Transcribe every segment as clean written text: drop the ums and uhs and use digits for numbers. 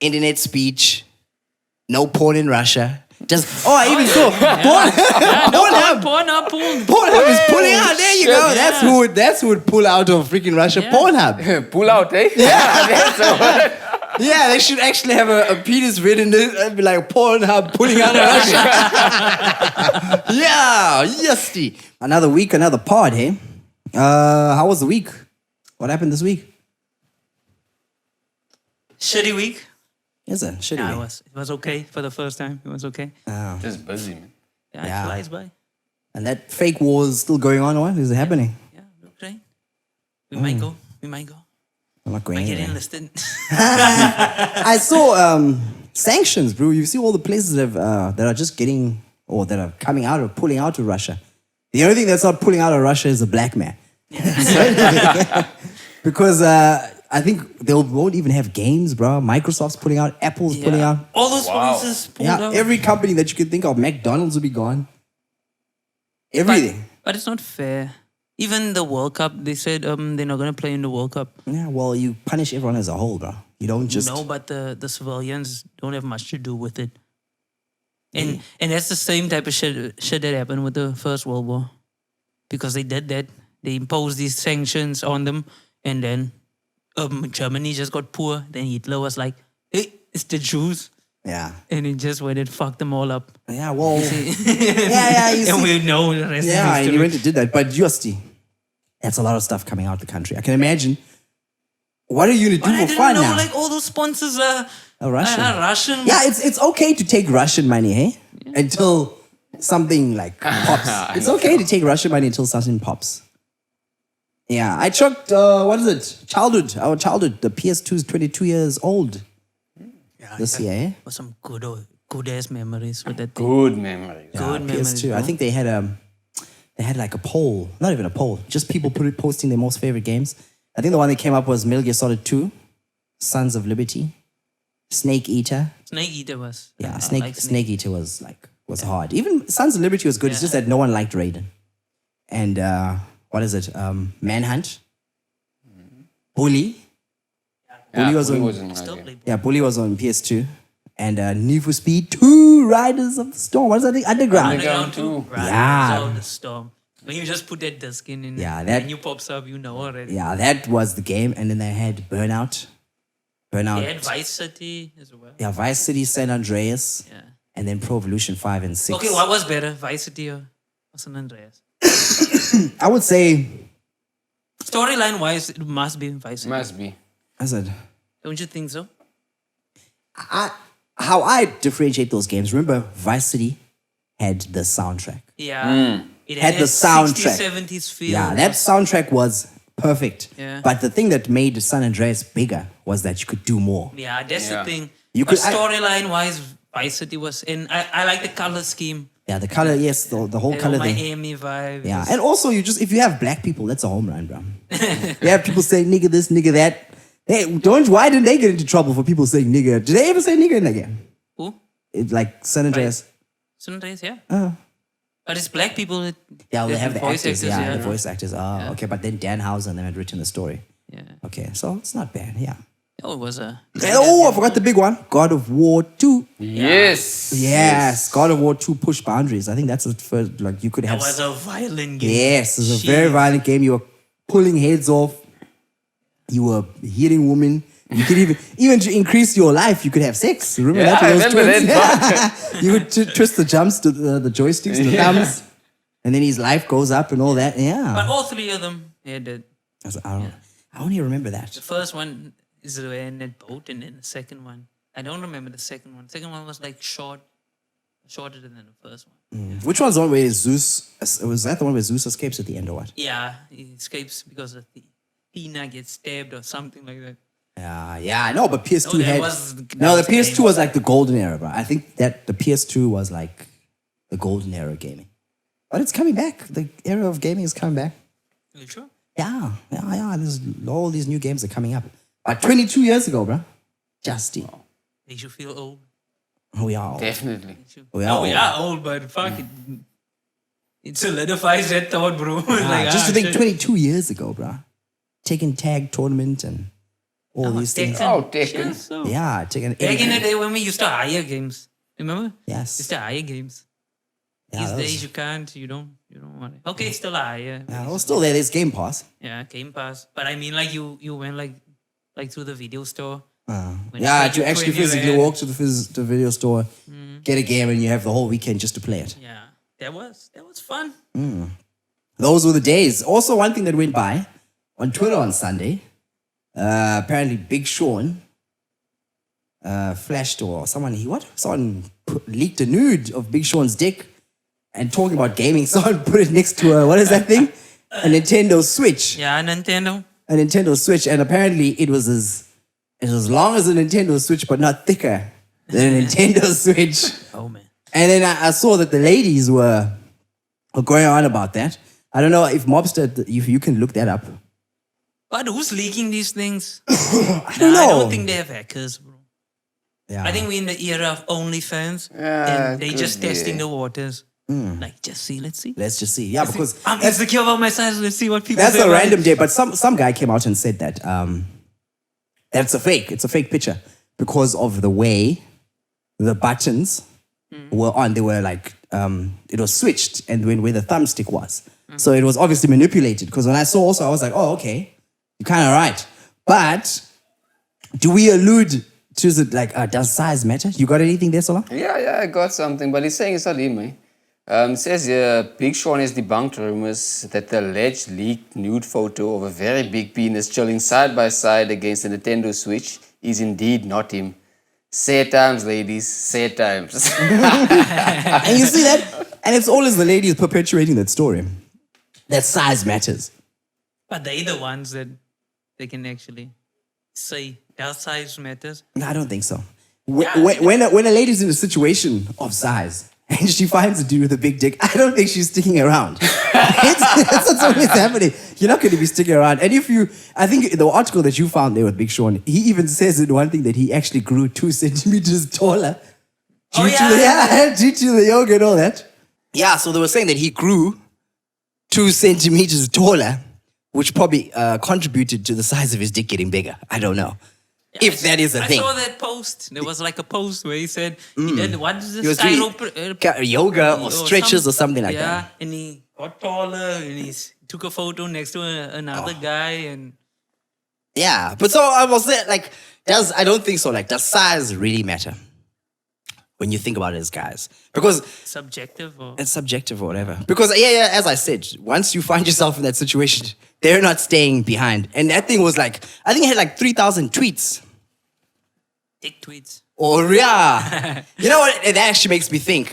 internet speech, no porn in Russia. I even saw Pornhub is pulling out. There you go. That's who would pull out of freaking Russia. Pornhub. Pull out, eh? Yeah. Yeah, they should actually have a penis written and be like Pornhub pulling out of Russia. Yeah, yesty. Another week, another pod, hey? How was the week? What happened this week? Shitty week. Is it? Shitty week. It was okay for the first time. It was okay. Oh. Just busy, man. Yeah, it flies by. And that fake war is still going on, or what? Is it happening? Yeah, okay. We might go. I'm not going Might get anywhere. enlisted. I saw sanctions, bro. You see all the places that are just getting, or that are coming out or pulling out of Russia. The only thing that's not pulling out of Russia is the black man. Because I think they won't even have games, bro. Microsoft's pulling out, Apple's pulling out. All those places pulled out. Every company that you could think of, McDonald's will be gone. Everything. But it's not fair. Even the World Cup, they said they're not going to play in the World Cup. Yeah, well, you punish everyone as a whole, bro. You don't just... No, but the civilians don't have much to do with it. And that's the same type of shit that happened with the First World War. Because they did that. They imposed these sanctions on them. And then Germany just got poor. Then Hitler was like, hey, it's the Jews. Yeah. And it just went and fucked them all up. Yeah, well... And we know the rest of and history. he went and did that. But Justy, that's a lot of stuff coming out of the country. I can imagine. What are you going to do for fun now? I didn't know, like, all those sponsors are Russian. Yeah, it's okay to take Russian money, hey? Yeah. Until something like pops. It's okay to take Russian money until something pops. Yeah, I chucked, what is it? Our childhood. The PS2 is 22 years old. Yeah, this year, eh? Was some good ass memories with that thing. Good memories. Yeah, Good memories. PS2. I think they had like a poll. Not even a poll. Just people posting their most favorite games. I think the one that came up was Metal Gear Solid 2, Sons of Liberty, Snake Eater. Snake Eater was. Yeah, Snake Eater was hard. Even Sons of Liberty was good. It's just that no one liked Raiden. And what is it? Manhunt, Bully. Bully was on. Bully was on PS2. And Need for Speed 2, Riders of the Storm. What is that thing? Underground. Underground 2. Yeah. Riders of the Storm. When you just put that disc in and you pops up, you know already. Yeah, that was the game. And then they had Burnout. They had Vice City as well. Yeah, Vice City, San Andreas. Yeah. And then Pro Evolution 5 and 6. Okay, what was better, Vice City or San Andreas? I would say... Storyline-wise, it must be Vice City. Must be. I said... Don't you think so? How I differentiate those games, remember Vice City had the soundtrack. Yeah. It had the soundtrack. 60s, 70s feel. Yeah, that soundtrack was perfect. Yeah. But the thing that made San Andreas bigger was that you could do more. Yeah, that's the thing. Storyline-wise, Vice City was... And I like the color scheme. Yeah, the color, yes, the whole color thing. Miami vibe. Yeah, and also if you have black people, that's a home run, bro. You have people saying nigga this, nigga that. Why didn't they get into trouble for people saying nigga? Did they ever say nigga in that game? Who? Like San Andreas. San Andreas, yeah. But it's black people that... Yeah, they have the voice actors. actors. The voice actors. Oh, okay, but then Dan Houser and them had written the story. Yeah. Okay, so it's not bad, yeah. Oh, it was a... I forgot the big one. God of War 2. Yes. God of War 2 pushed boundaries. I think that's the first, like, you could have... That was a violent game. Yes, it was a very violent game. You were pulling heads off. You were hitting women. You could even to increase your life, you could have sex. Remember that? I remember that. You would twist the jumps to the joysticks, the thumbs, and then his life goes up and all that. Yeah. But all three of them, did. I only remember that. The first one is in that boat, and then the second one, I don't remember the second one. The second one was like shorter than the first one. Which one's the one where Zeus? Was that the one where Zeus escapes at the end or what? Yeah, he escapes because of Tina gets stabbed or something like that. Yeah, I know, but PS2 the PS2 was like the golden era, bro. I think that the PS2 was like the golden era of gaming. But it's coming back. The era of gaming is coming back. Are you sure? Yeah. There's all these new games are coming up. 22 years ago, bro. Justy. Makes you feel old. We are old. Definitely. We are old, but fuck it solidifies that thought, bro. Just to think 22 years ago, bro. Taking tag tournament and all these things. Oh, Tekken. Yes, so. Yeah, Tekken. Back in the day when we used to hire games. Remember? Yes. Used to hire games. Yeah, These that was- days you can't, you don't want it. Okay, it's still a hire. Yeah, well, still there. There's Game Pass. Yeah, Game Pass. But I mean, like you went like through the video store. When Yeah, it's to like actually 20 physically rand. walk to the video store, get a game, and you have the whole weekend just to play it. Yeah, that was fun. Those were the days. Also, one thing that went by on Twitter on Sunday, apparently Big Sean flashed someone leaked a nude of Big Sean's dick and talking about gaming. Someone put it next to what is that thing? A Nintendo Switch. Yeah, Nintendo. A Nintendo Switch, and apparently it was as long as a Nintendo Switch, but not thicker than a Nintendo Switch. Oh man. And then I saw that the ladies were going on about that. I don't know if Mobster, if you can look that up. But who's leaking these things? I don't know. I don't think they have hackers, bro. Yeah. I think we're in the era of OnlyFans, Yeah, and they could just be. testing the waters. Like, let's see. Let's just see. Yeah, because I'm insecure about my size. Let's see what people that's say a about random it. day. But some guy came out and said that that's a fake. It's a fake picture because of the way the buttons were on. They were like it was switched, and where the thumbstick was. So it was obviously manipulated. Because when I saw also, I was like, oh, okay, you're kind of right. But do we allude to it like does size matter? You got anything there, Sola? Yeah, I got something, but he's saying it's not him, eh? It says here, Big Sean has debunked rumors that the alleged leaked nude photo of a very big penis chilling side by side against the Nintendo Switch is indeed not him. Sad times, ladies, sad times. And you see that? And it's always the ladies perpetuating that story. That size matters. But they're the ones that they can actually say their size matters. No, I don't think so. When a lady's in a situation of size and she finds a dude with a big dick, I don't think she's sticking around. That's what's always happening. You're not going to be sticking around. And I think the article that you found there with Big Sean, he even says in one thing that he actually grew 2 centimeters taller due to the yoga and all that. Yeah, so they were saying that he grew 2 centimeters taller, which probably contributed to the size of his dick getting bigger. I don't know. If that is a thing. I saw that post. There was like a post where he said he did what is He this was doing yoga or stretches or something like that. Yeah, and he got taller and he took a photo next to another guy and Yeah, but so I was there, like, I don't think so. Like, does size really matter when you think about it as guys? Because subjective or it's subjective or whatever. Because, yeah, as I said, once you find yourself in that situation, they're not staying behind. And that thing was like, I think it had like 3,000 tweets. dick tweets. Or, yeah. You know what? It actually makes me think.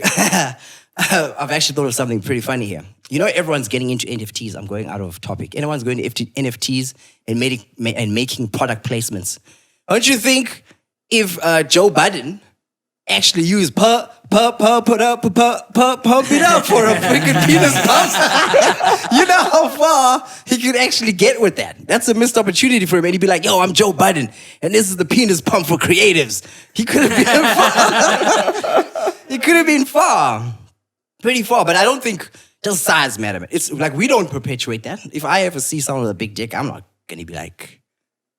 I've actually thought of something pretty funny here. You know, everyone's getting into NFTs. I'm going out of topic. Everyone's going to NFTs and making product placements. Don't you think if Joe Budden actually used pump it up for a freaking penis pump? You know how far he could actually get with that. That's a missed opportunity for him. And he'd be like, yo, I'm Joe Budden, and this is the penis pump for creatives. He could have been far. He could have been far. Pretty far. But I don't think does size matter. It's like we don't perpetuate that. If I ever see someone with a big dick, I'm not going to be like,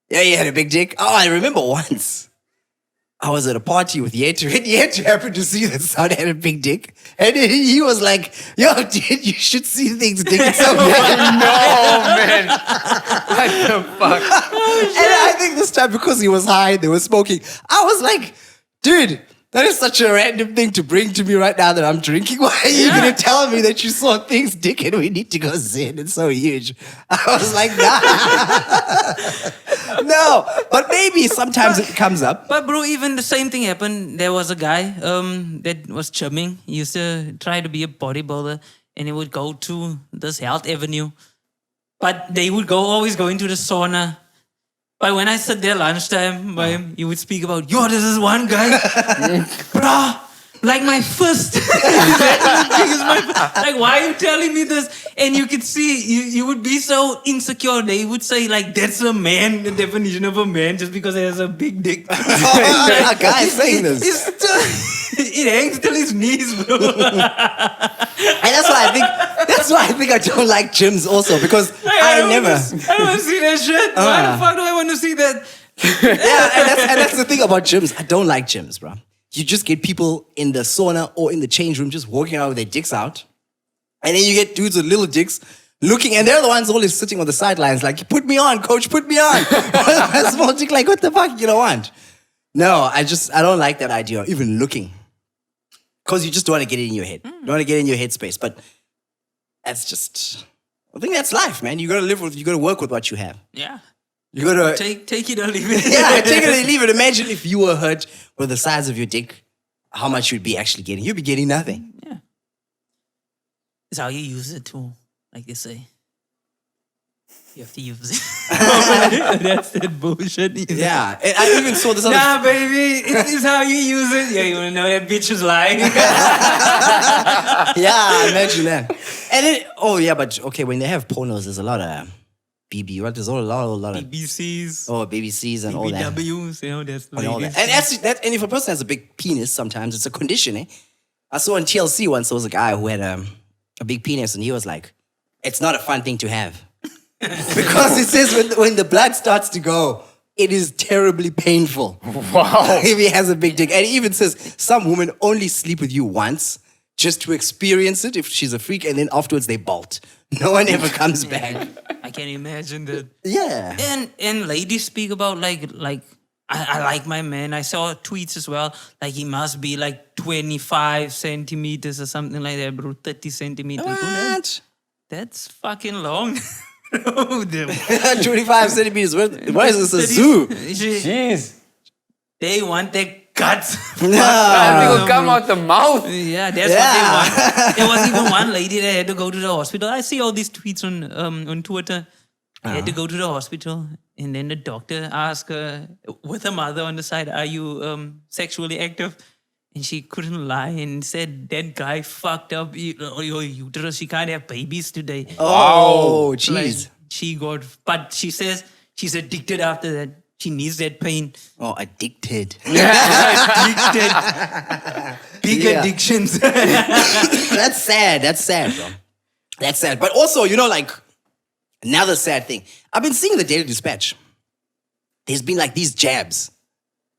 yeah, you had a big dick. Oh, I remember once. I was at a party with Yetu, and Yetu happened to see that son had a big dick. And he was like, yo, dude, you should see things dick. It's so big. No, man. What the fuck? And I think this time, because he was high, they were smoking, I was like, dude, that is such a random thing to bring to me right now that I'm drinking. Why are you going to tell me that you saw things dick and we need to go see it? It's so huge. I was like, nah. No, but maybe sometimes it comes up. But bro, even the same thing happened. There was a guy that was chumming. He used to try to be a bodybuilder, and he would go to this Health Avenue. But they would always go into the sauna. But when I sat there lunchtime by him, he would speak about, yo, this is one guy. Bruh, like my fist. Like, why are you telling me this? And you could see, you would be so insecure. They would say, like, that's a man, the definition of a man, just because he has a big dick. A guy saying this. It hangs till his knees, bro. And that's why I think I don't like gyms also, because I don't never. want to see that shit. Why the fuck do I want to see that? and that's the thing about gyms. I don't like gyms, bro. You just get people in the sauna or in the change room just walking around with their dicks out. And then you get dudes with little dicks looking, and they're the ones always sitting on the sidelines like, put me on, coach, put me on. A small dick like, what the fuck you don't want? No, I don't like that idea of even looking. Because you just don't want to get it in your head. You don't want to get in your headspace. But that's just, I think that's life, man. You got to work with what you have. Yeah. You got to take it or leave it. Yeah, take it or leave it. Imagine if you were hurt with the size of your dick, how much you'd be actually getting. You'd be getting nothing. Yeah. It's how you use it too, like they say. You have to use it. That's that bullshit. Yeah. And I even saw this other... Nah, baby, it's how you use it. Yeah, you want to know that bitch is lying? Yeah, imagine that. And then, oh yeah, but okay, when they have pornos, there's a lot of BB, right? There's a lot of... BBCs. Oh, BBCs and all that. BBWs, you know, that's And all that. And if a person has a big penis, sometimes it's a condition, eh? I saw on TLC once, there was a guy who had a big penis, and he was like, it's not a fun thing to have. Because it says when the blood starts to go, it is terribly painful. Wow. If he has a big dick. And it even says some women only sleep with you once just to experience it if she's a freak, and then afterwards they bolt. No one ever comes back. I can imagine that. Yeah. And ladies speak about like I like my man. I saw tweets as well. Like he must be like 25 centimeters or something like that, bro. 30 centimeters. What? That's fucking long. Oh, 25 centimeters. What is this, a zoo? Jeez. They want their guts. They will come out the mouth. Yeah, that's what they want. There was even one lady that had to go to the hospital. I see all these tweets on Twitter. They had to go to the hospital, and then the doctor asked her, with her mother on the side, are you sexually active? And she couldn't lie and said, that guy fucked up your uterus. She can't have babies today. Oh, jeez. Like, she got, but she says she's addicted after that. She needs that pain. Oh, addicted. Addicted. Big addictions. That's sad, bro. That's sad. But also, you know, like, another sad thing. I've been seeing the Daily Dispatch. There's been like these jabs.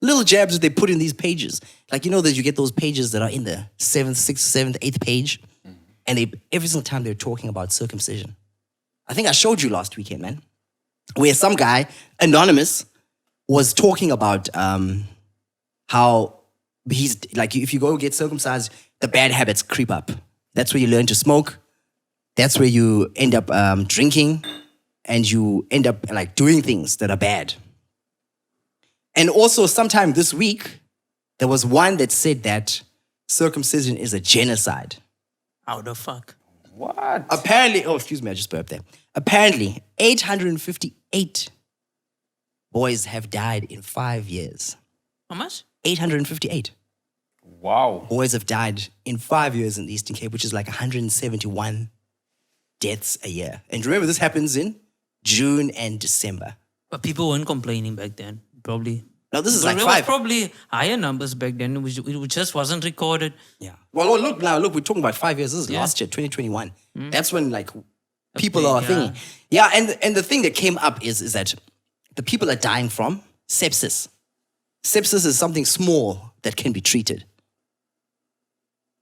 Little jabs that they put in these pages. Like, you know that you get those pages that are in the 7th, 6th, 7th, 8th page. And every single time they're talking about circumcision. I think I showed you last weekend, man. Where some guy, anonymous, was talking about how he's, like, if you go get circumcised, the bad habits creep up. That's where you learn to smoke. That's where you end up drinking. And you end up, like, doing things that are bad. And also, sometime this week, there was one that said that circumcision is a genocide. How the fuck? What? Apparently, oh, excuse me, I just burped there. Apparently, 858 boys have died in 5 years. How much? 858 Wow. boys have died in 5 years in the Eastern Cape, which is like 171 deaths a year. And remember, this happens in June and December. But people weren't complaining back then, probably. Now, this is But like there was 5. probably higher numbers back then. It just wasn't recorded. Yeah. Well, look, we're talking about 5 years. This is last year, 2021. That's when, like, people are thinking. Yeah, and the thing that came up is that the people are dying from sepsis. Sepsis is something small that can be treated.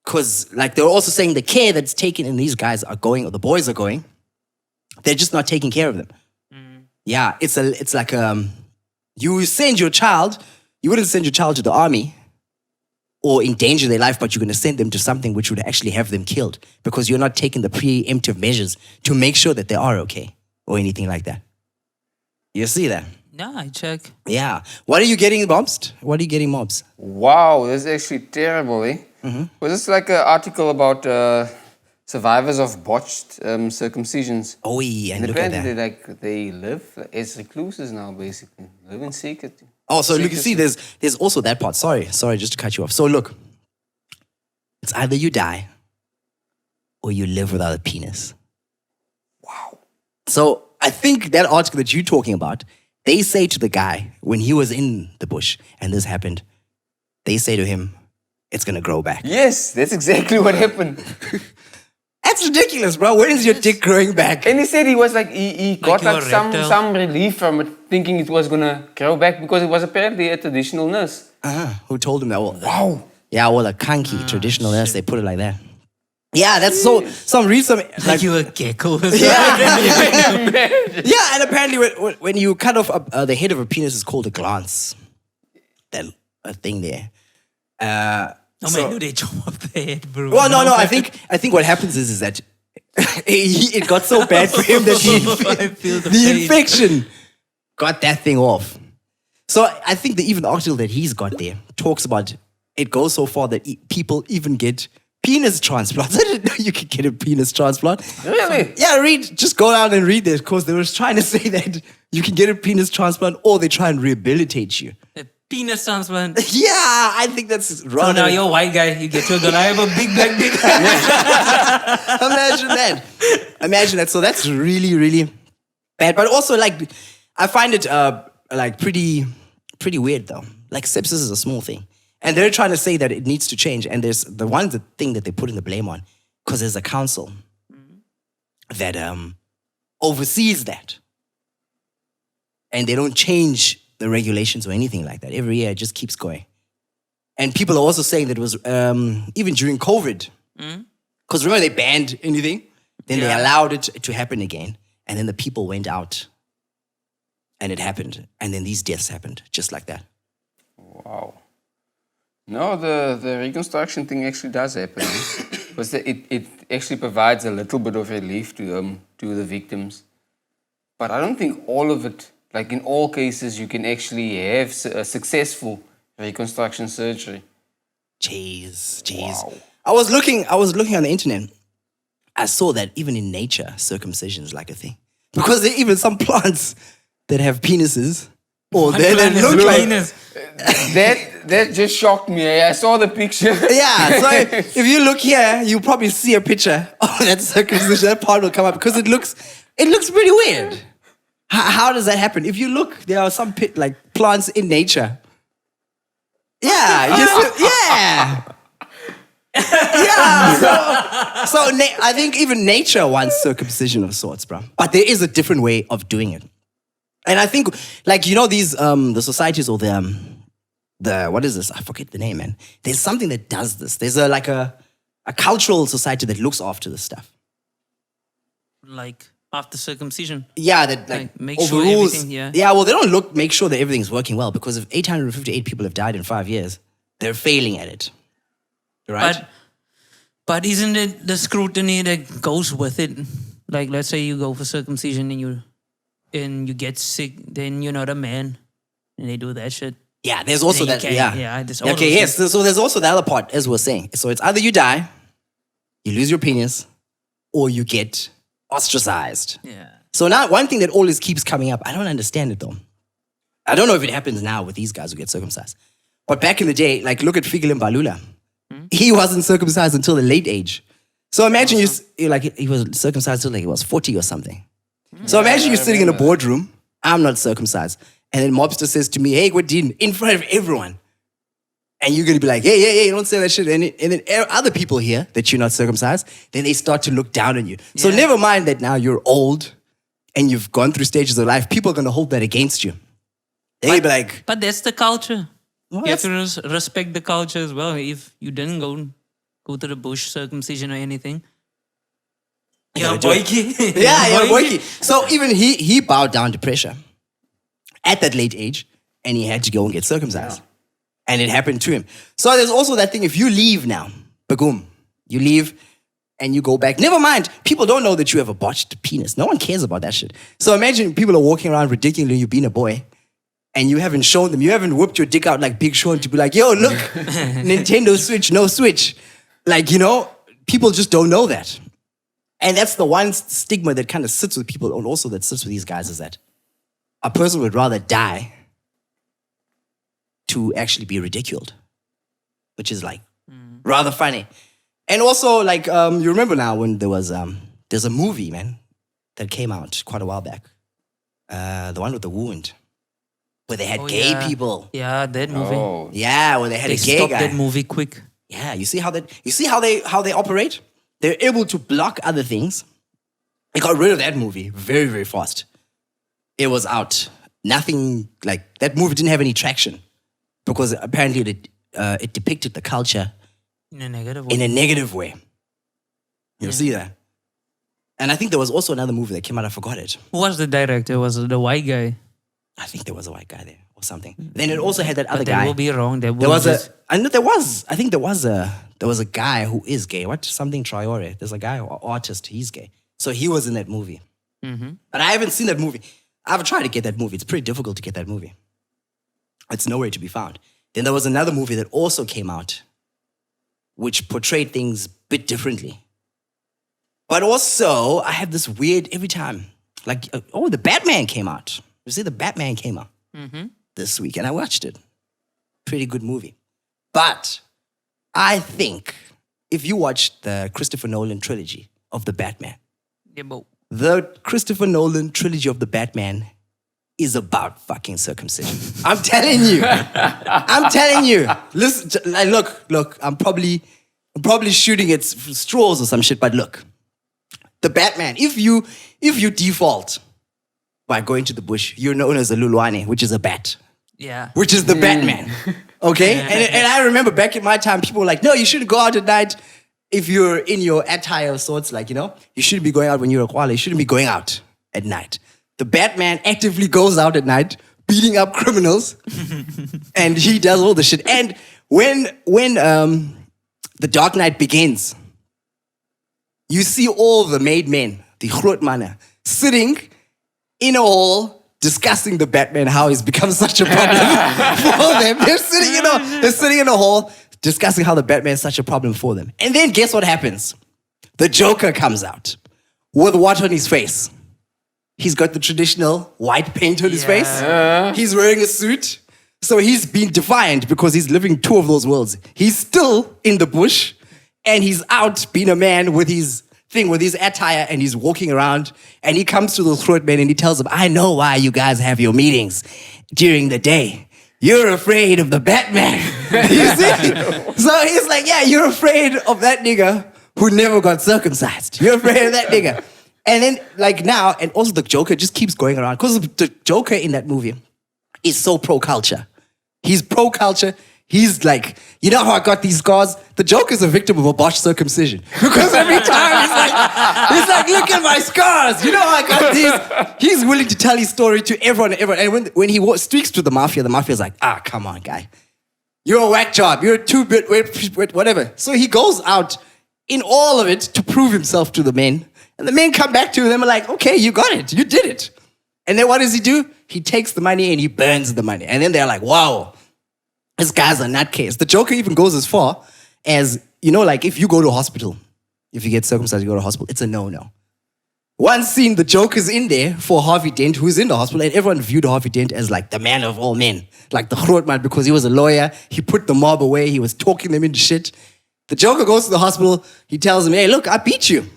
Because, like, they're also saying the care that's taken and these guys are going, or the boys are going, they're just not taking care of them. Yeah, it's like, you send your child, you wouldn't send your child to the army or endanger their life, but you're going to send them to something which would actually have them killed because you're not taking the preemptive measures to make sure that they are okay or anything like that. You see that? Yeah, I check. Yeah. What are you getting mobs? What are you getting mobs? Wow, that's actually terrible, eh? Was this like an article about survivors of botched circumcisions? Oh, yeah, and And look at apparently, that. they live as recluses now, basically. Live in secret. Oh, so look, you see, there's also that part. Sorry, just to cut you off. So look, it's either you die or you live without a penis. Wow. So I think that article that you're talking about, they say to the guy when he was in the bush and this happened, they say to him, it's going to grow back. Yes, that's exactly what happened. That's ridiculous, bro. When is your dick growing back? And he said he was like, he got you're like a reptile. some relief from it, thinking it was gonna grow back because it was apparently a traditional nurse. Who told him that? Well, Wow. yeah, well, a kanki, traditional nurse, they put it like that. Yeah, that's so. Some read some Like you a gecko. Yeah, and apparently when you cut off the head of a penis, is called a glance. That a thing there. No man, they chop off the head, bro. Well, no. I think what happens is that it got so bad for him that I feel the the pain. infection got that thing off. So I think that even the article that he's got there talks about it goes so far that people even get penis transplants. I didn't know you could get a penis transplant. Really? Yeah, just go down and read this because they were trying to say that you can get a penis transplant or they try and rehabilitate you. A penis transplant. Yeah, I think that's So rather... now you're a white guy, you get to a girl, I have a big black dick. Imagine that. So that's really, really bad. But also, like, I find it like pretty weird though. Like sepsis is a small thing. And they're trying to say that it needs to change. And there's the thing that they put in the blame on, because there's a council that oversees that. And they don't change the regulations or anything like that. Every year it just keeps going. And people are also saying that it was even during COVID. Because remember, they banned anything. Then they allowed it to happen again. And then the people went out. And it happened. And then these deaths happened just like that. Wow. No, the reconstruction thing actually does happen. Because it actually provides a little bit of relief to the victims. But I don't think all of it, like in all cases, you can actually have a successful reconstruction surgery. Jeez. Wow. I was looking on the internet. I saw that even in nature, circumcision is like a thing. Because there are even some plants that have penises. Or that look like... penis. That just shocked me. I saw the picture. Yeah, so if you look here, you'll probably see a picture of that circumcision. That part will come up because it looks pretty weird. How does that happen? If you look, there are some plants in nature. Yeah, yeah. Yeah, so I think even nature wants circumcision of sorts, bro. But there is a different way of doing it. And I think, like, you know, these, the societies or the what is this? I forget the name, man. There's something that does this. There's a cultural society that looks after this stuff. Like after circumcision. Yeah, that like make sure overrules. everything, yeah. Yeah, well, they don't make sure that everything's working well, because if 858 people have died in 5 years, they're failing at it. Right? But isn't it the scrutiny that goes with it? Like, let's say you go for circumcision and you get sick, then you're not a man, and they do that shit. Yeah, there's also Then that. you can't- Yeah. yeah, there's all Okay. those Yes. So there's also the other part, as we're saying. So it's either you die, you lose your penis, or you get ostracized. Yeah. So now one thing that always keeps coming up, I don't understand it though. I don't know if it happens now with these guys who get circumcised. But back in the day, like look at Figelim Balula. He wasn't circumcised until a late age. So imagine you like he was circumcised until like he was 40 or something. So imagine you're sitting in a boardroom, I'm not circumcised. And then mobster says to me, hey, Gwadin, in front of everyone. And you're going to be like, hey, don't say that shit. And then other people here that you're not circumcised, then they start to look down on you. So never mind that now you're old and you've gone through stages of life. People are going to hold that against you. They'll be like... But that's the culture. Well, you have to respect the culture as well. If you didn't go to the bush circumcision or anything. Yeah, boyki. Yeah, boyki. So even he bowed down to pressure at that late age, and he had to go and get circumcised. Yeah. And it happened to him. So there's also that thing, if you leave now, bagoom, you leave and you go back. Never mind, people don't know that you have a botched penis. No one cares about that shit. So imagine people are walking around ridiculously, you've been a boy, and you haven't shown them, you haven't whipped your dick out like Big Sean to be like, yo, look, Nintendo Switch, no Switch. Like, you know, people just don't know that. And that's the one stigma that kind of sits with people, and also that sits with these guys, is that a person would rather die to actually be ridiculed, which is like rather funny. And also, like, you remember now when there's a movie, man, that came out quite a while back. The one with the wound, where they had gay people. Yeah, that movie. Oh. Yeah, where they had a gay stopped guy. that movie quick. Yeah, you see how they operate? They're able to block other things. They got rid of that movie very, very fast. It was out. Nothing, like, that movie didn't have any traction because apparently it depicted the culture In a negative way. in a negative way. You'll see that. And I think there was also another movie that came out, I forgot it. Who was the director? Was it the white guy? I think there was a white guy there or something. Then it also had that other But guy. that will be wrong. That There will was just, I know there was. I think there was a guy who is gay. What? Something Traore. There's a guy or artist. He's gay. So he was in that movie. But I haven't seen that movie. I've tried to get that movie. It's pretty difficult to get that movie. It's nowhere to be found. Then there was another movie that also came out, which portrayed things a bit differently. But also, I have this weird every time. Like, the Batman came out. You see, the Batman came out this week, and I watched it. Pretty good movie. But I think if you watch the Christopher Nolan trilogy of the Batman, yeah, but the Christopher Nolan trilogy of the Batman is about fucking circumcision. I'm telling you. I'm telling you. Listen, look, I'm probably shooting at straws or some shit, but look. The Batman, if you default by going to the bush, you're known as a Lulwane, which is a bat. yeah. Which is the Batman. Okay? And I remember back in my time, people were like, no, you shouldn't go out at night if you're in your attire of sorts, like, you shouldn't be going out when you're a koala. You shouldn't be going out at night. The Batman actively goes out at night, beating up criminals, and he does all the shit. And when The Dark Knight begins, you see all the made men, the Grootmanne, sitting in a hall discussing the Batman, how he's become such a problem for them. They're sitting in a hall discussing how the Batman is such a problem for them. And then guess what happens? The Joker comes out with what on his face? He's got the traditional white paint on his face. He's wearing a suit. So he's been defiant because he's living two of those worlds. He's still in the bush and he's out being a man with his thing, with his attire, and he's walking around and he comes to the Grootman and he tells them, I know why you guys have your meetings during the day. You're afraid of the Batman. You see? So he's like, yeah, you're afraid of that nigga who never got circumcised. You're afraid of that nigga. And then, like now, and also the Joker just keeps going around because the Joker in that movie is so pro-culture. He's pro-culture. He's like, you know how I got these scars? The Joker's a victim of a botched circumcision. Because every time he's like, look at my scars. You know how I got these? He's willing to tell his story to everyone. And when he speaks to the mafia's like, come on, guy. You're a whack job. You're a two-bit, whatever. So he goes out in all of it to prove himself to the men. And the men come back to him and are like, okay, you got it. You did it. And then what does he do? He takes the money and he burns the money. And then they're like, wow, this guy's a nutcase. The Joker even goes as far as, like if you go to a hospital, if you get circumcised, you go to a hospital, it's a no-no. One scene, the Joker's in there for Harvey Dent, who's in the hospital, and everyone viewed Harvey Dent as like the man of all men, like the Grootman, because he was a lawyer. He put the mob away. He was talking them into shit. The Joker goes to the hospital. He tells him, hey, look, I beat you.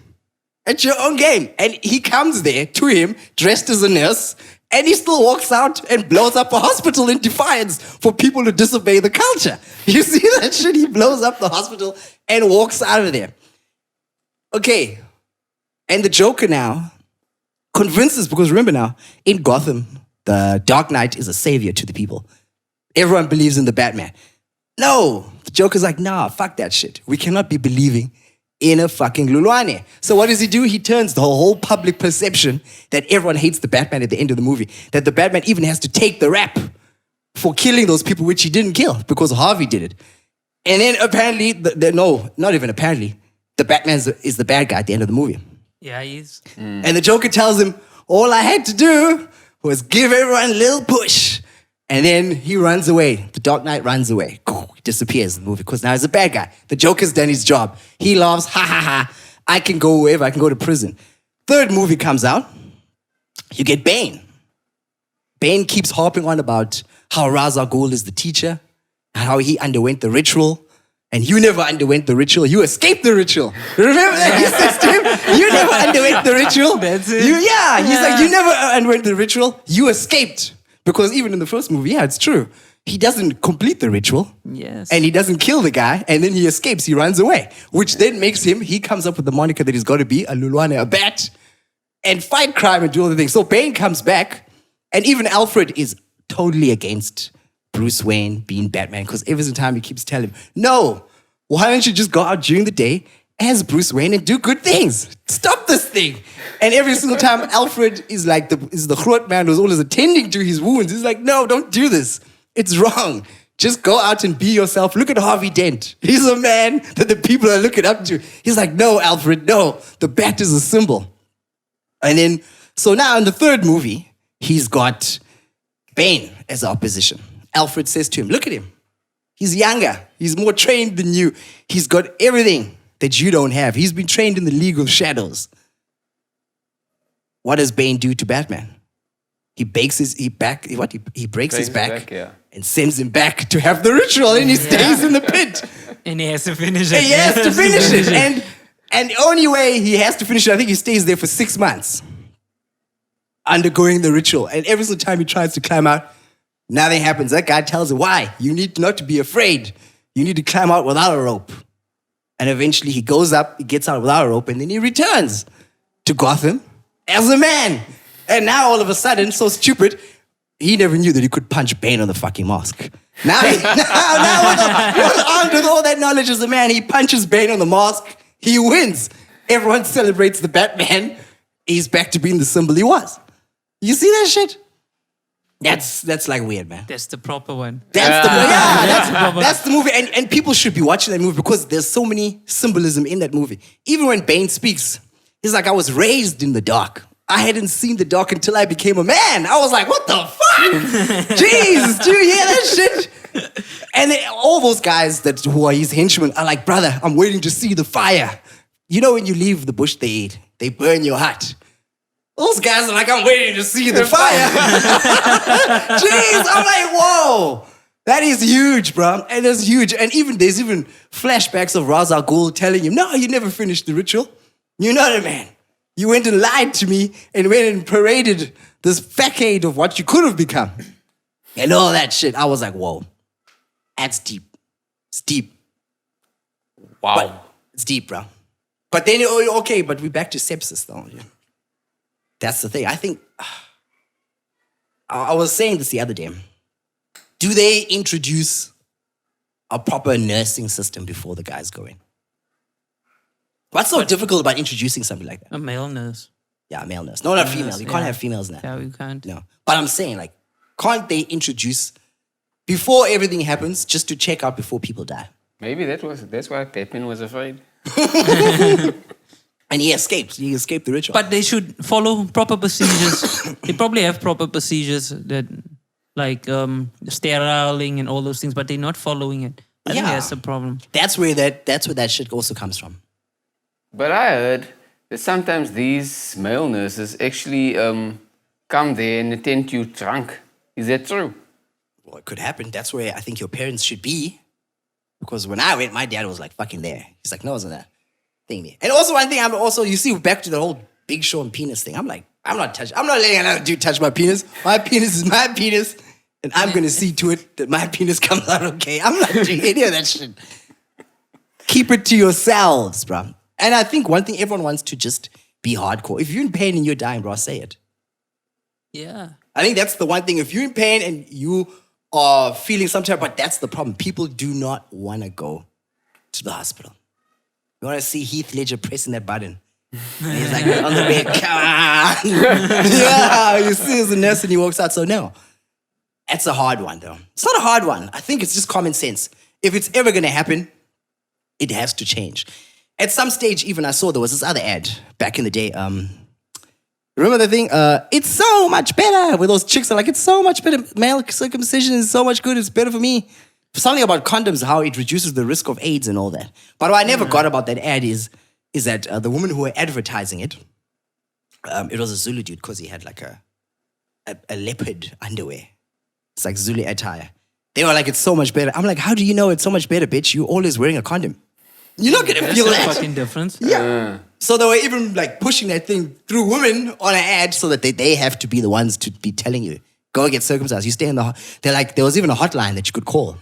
It's your own game. And he comes there to him, dressed as a nurse, and he still walks out and blows up a hospital in defiance for people who disobey the culture. You see that shit? He blows up the hospital and walks out of there. Okay. And the Joker now convinces, because remember now, in Gotham, the Dark Knight is a savior to the people. Everyone believes in the Batman. No. The Joker's like, nah, fuck that shit. We cannot be believing in a fucking Lulwane. So what does he do? He turns the whole public perception that everyone hates the Batman at the end of the movie, that the Batman even has to take the rap for killing those people, which he didn't kill because Harvey did it. And then apparently, not even apparently, the Batman is the bad guy at the end of the movie. Yeah, he is. And the Joker tells him, all I had to do was give everyone a little push. And then he runs away. The Dark Knight runs away. He disappears in the movie because now he's a bad guy. The Joker's done his job. He laughs, ha ha ha. I can go wherever. I can go to prison. Third movie comes out. You get Bane. Bane keeps harping on about how Ra's al Ghul is the teacher and how he underwent the ritual. And you never underwent the ritual. You escaped the ritual. Remember that? He says to him, you never underwent the ritual. That's it. He's like, you never underwent the ritual. You escaped. Because even in the first movie, yeah, it's true. he doesn't complete the ritual. Yes. And he doesn't kill the guy, and then he escapes, he runs away, which then makes him, he comes up with the moniker that he's got to be a Lulwane, a bat, and fight crime and do all the things. So Bane comes back, and even Alfred is totally against Bruce Wayne being Batman, because every single time he keeps telling him, no, why don't you just go out during the day as Bruce Wayne and do good things? Stop this thing. And every single time Alfred is like the groot man who's always attending to his wounds. He's like, no, don't do this. It's wrong. Just go out and be yourself. Look at Harvey Dent. He's a man that the people are looking up to. He's like, no, Alfred, no. The bat is a symbol. And then, so now in the third movie, he's got Bane as the opposition. Alfred says to him, look at him. He's younger. He's more trained than you. He's got everything that you don't have. He's been trained in the League of Shadows. What does Bane do to Batman? He breaks his back Yeah. and sends him back to have the ritual, and he stays in the pit. And he has to finish it. And he has to finish it. And the only way he has to finish it, I think he stays there for 6 months, undergoing the ritual. And every single time he tries to climb out, nothing happens. That guy tells him, why? You need not to be afraid. You need to climb out without a rope. And eventually he goes up, he gets out without a rope, and then he returns to Gotham as a man. And now all of a sudden, so stupid, he never knew that he could punch Bane on the fucking mask. Now armed with all that knowledge as a man, he punches Bane on the mask, he wins. Everyone celebrates the Batman. He's back to being the symbol he was. You see that shit? That's like weird, man. That's the proper one. That's the movie. And people should be watching that movie because there's so many symbolism in that movie. Even when Bane speaks, he's like, I was raised in the dark. I hadn't seen the dark until I became a man. I was like, what the fuck? Jeez, do you hear that shit? And then all those guys who are his henchmen are like, brother, I'm waiting to see the fire. You know when you leave the bush, they burn your hut. Those guys are like, I'm waiting to see the fire. Jeez, I'm like, whoa. That is huge, bro. And that's huge. And there's even flashbacks of Ra's al Ghul telling him, no, you never finished the ritual. You're not a man. You went and lied to me and went and paraded this facade of what you could have become. And all that shit. I was like, whoa. That's deep. It's deep. Wow. But it's deep, bro. But then, okay, but we're back to sepsis, though. Yeah. That's the thing. I think, I was saying this the other day. Do they introduce a proper nursing system before the guys go in? What's so difficult about introducing something like that? A male nurse. Yeah, a male nurse. No, not female. You can't have females in that. Yeah, we can't. No. But I'm saying, like, can't they introduce, before everything happens, just to check out before people die? Maybe that's why Batman was afraid. And he escaped. He escaped the ritual. But they should follow proper procedures. They probably have proper procedures that, like steriling and all those things, but they're not following it. I think that's the problem. That's where that shit also comes from. But I heard that sometimes these male nurses actually come there and attend to you drunk. Is that true? Well, it could happen. That's where I think your parents should be. Because when I went, my dad was like fucking there. He's like, no, it wasn't that thing there. And also one thing, you see, back to the whole Big Show and penis thing. I'm like, I'm not letting another dude touch my penis. My penis is my penis. And I'm going to see to it that my penis comes out okay. I'm not doing any of that shit. Keep it to yourselves, bro. And I think one thing, everyone wants to just be hardcore. If you're in pain and you're dying, bro, say it. Yeah. I think that's the one thing. If you're in pain and you are feeling some type, but that's the problem. People do not want to go to the hospital. You want to see Heath Ledger pressing that button. And he's like, on the bed, come on. Yeah, you see as a nurse and he walks out. So no, that's a hard one though. It's not a hard one. I think it's just common sense. If it's ever going to happen, it has to change. At some stage, even I saw there was this other ad back in the day. Remember the thing? It's so much better. Where those chicks are like, it's so much better. Male circumcision is so much good. It's better for me. Something about condoms, how it reduces the risk of AIDS and all that. But what I never got about that ad is that the woman who were advertising it, it was a Zulu dude because he had like a leopard underwear. It's like Zulu attire. They were like, it's so much better. I'm like, how do you know it's so much better, bitch? You're always wearing a condom. You're not going to feel That's a that. fucking difference. Yeah. So they were even like pushing that thing through women on an ad so that they have to be the ones to be telling you Go get circumcised. You stay in they're like, there was even a hotline that you could call.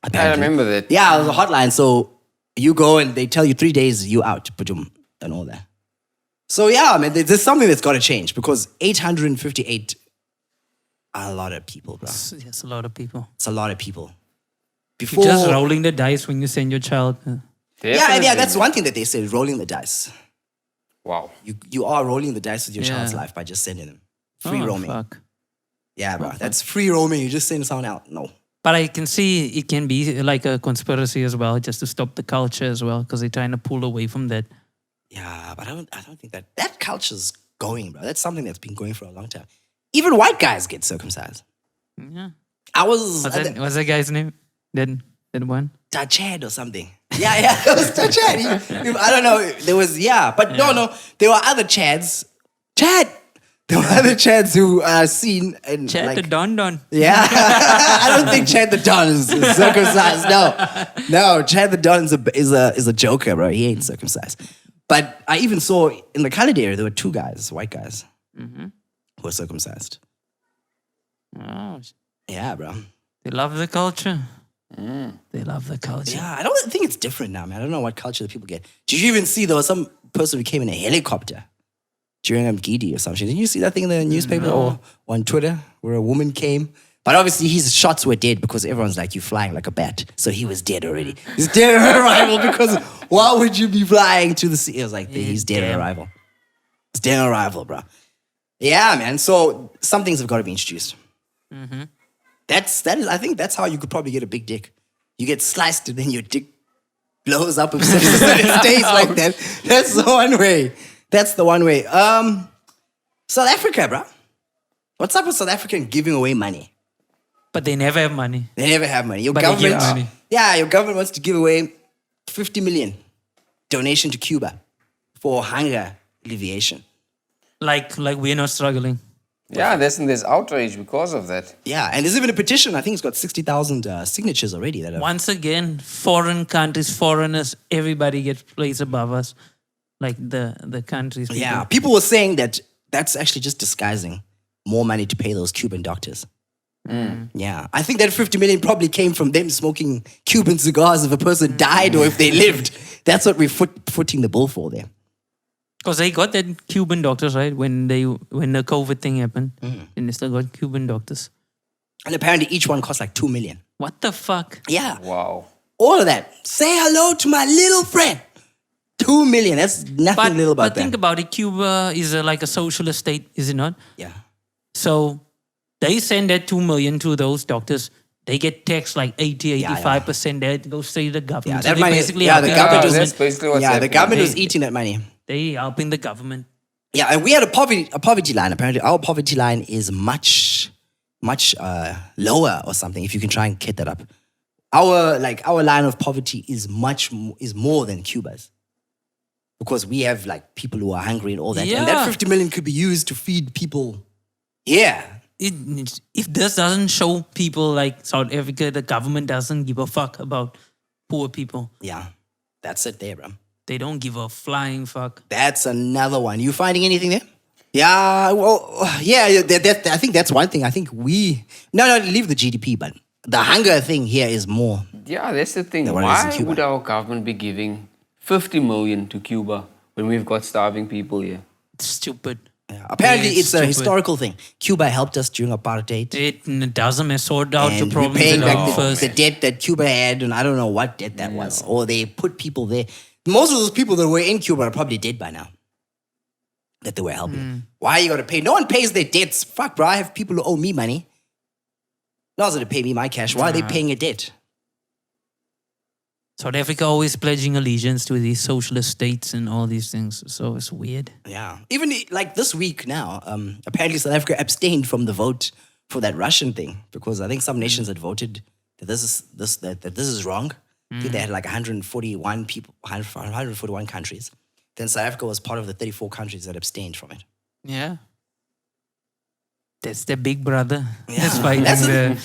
I Apparently. remember that. Yeah, it was a hotline. So you go and they tell you 3 days you out, and all that. So yeah, man, there's something that's got to change because 858 are a lot of people, bro. It's a lot of people. It's a lot of people. You're just rolling the dice when you send your child. Yeah, that's one thing that they say, rolling the dice. Wow. You are rolling the dice with your child's Yeah. life by just sending them. Free roaming. Fuck. Yeah, bro. That's free roaming. You just send someone out. No. But I can see it can be like a conspiracy as well, just to stop the culture as well, because they're trying to pull away from that. Yeah, but I don't think that culture's going, bro. That's something that's been going for a long time. Even white guys get circumcised. Yeah. What's What's that guy's name? That one? Chad or something. Yeah, it was Chad. I don't know. There was, but no. There were other Chads. There were other Chads who are seen in Chad the Don. Yeah. I don't think Chad the Don is circumcised. No. Chad the Don is a joker, bro. He ain't circumcised. But I even saw in the colored area there were 2 guys, white guys, who were circumcised. Oh, Yeah, bro. they love the culture. They love the culture. Yeah, I don't think it's different now, man. I don't know what culture the people get. Did you even see there was some person who came in a helicopter during Mgidi or something? Didn't you see that thing in the newspaper or on Twitter where a woman came? But obviously his shots were dead because everyone's like, you flying like a bat. So he was dead already. He's dead on arrival because why would you be flying to the sea? It was like, he's dead on arrival. He's dead on arrival, bro. Yeah, man. So some things have got to be introduced. I think that's how you could probably get a big dick. You get sliced and then your dick blows up and it stays like that. That's the one way. South Africa, bro. What's up with South Africa giving away money? But they never have money. They never have money. Your But they give government, money. your government wants to give away 50 million donation to Cuba for hunger alleviation. Like we're not struggling. Yeah, there's outrage because of that. Yeah, and there's even a petition. I think it's got 60,000 signatures already. Once again, foreign countries, foreigners, everybody gets placed above us. Like the countries. Yeah, people were saying that that's actually just disguising more money to pay those Cuban doctors. Yeah, I think that 50 million probably came from them smoking Cuban cigars if a person died or if they lived. That's what we're footing the bill for there. Because they got that Cuban doctors, right? When the COVID thing happened. And they still got Cuban doctors. And apparently each one costs like 2 million. What the fuck? Yeah. Wow. All of that. Say hello to my little friend. 2 million. That's nothing little about that. But think about it. Cuba is like a socialist state, is it not? Yeah. So they send that 2 million to those doctors. They get taxed like 80, 85%. That goes straight to the government. Yeah, so that money, basically the government was, that's basically what's happening. the government was eating that money. They helping the government. Yeah, and we had a poverty line. Apparently, our poverty line is much lower or something. If you can try and get that up, our line of poverty is more than Cuba's, because we have like people who are hungry and all that. Yeah. And that 50 million could be used to feed people. Yeah. If this doesn't show people like South Africa, the government doesn't give a fuck about poor people. Yeah, that's it there, bro. They don't give a flying fuck. That's another one. You finding anything there? Yeah, well, yeah. I think that's one thing. I think leave the GDP, but the hunger thing here is more. Yeah, that's the thing. what it is in Why Cuba. would our government be giving 50 million to Cuba when we've got starving people here? It's stupid. Yeah. Apparently, It's it's a stupid. historical thing. Cuba helped us during apartheid. It doesn't sort out your And we're problems paying at all back first. the debt that Cuba had, and I don't know what debt that was. Or they put people there. Most of those people that were in Cuba are probably dead by now. That they were helping. Why you gotta pay? No one pays their debts. Fuck, bro. I have people who owe me money. No one's gonna pay me my cash. Why are they paying a debt? South Africa always pledging allegiance to these socialist states and all these things. So it's weird. Yeah. Even like this week now, apparently South Africa abstained from the vote for that Russian thing because I think some nations had voted that this is wrong. I think they had like 141 people, 141 countries. Then South Africa was part of the 34 countries that abstained from it. Yeah. That's the big brother. Yeah. That's fighting the...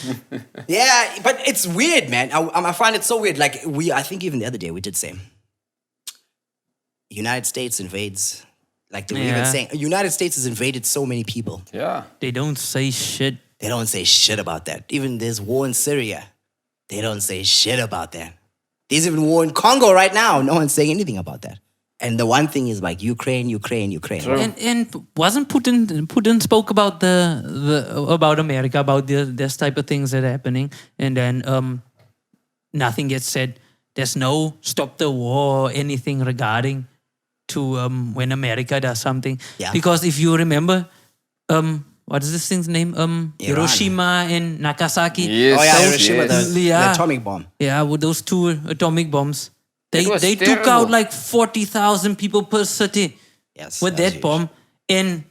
Yeah, but it's weird, man. I find it so weird. Like I think even the other day we did say, United States invades. Like they were even saying, United States has invaded so many people. Yeah. They don't say shit. They don't say shit about that. Even there's war in Syria. They don't say shit about that. There's even war in Congo right now. No one's saying anything about that. And the one thing is like Ukraine. And wasn't Putin spoke about about America, about this type of things that are happening, and then nothing gets said. There's no stop the war or anything regarding to when America does something. Yeah. Because if you remember, what is this thing's name? Hiroshima and Nagasaki. Yes. Oh yeah, Yes. Hiroshima, the Yeah. atomic bomb. Yeah, with those 2 atomic bombs. They was took terrible. out like 40,000 people per city Yes. with that huge. bomb. And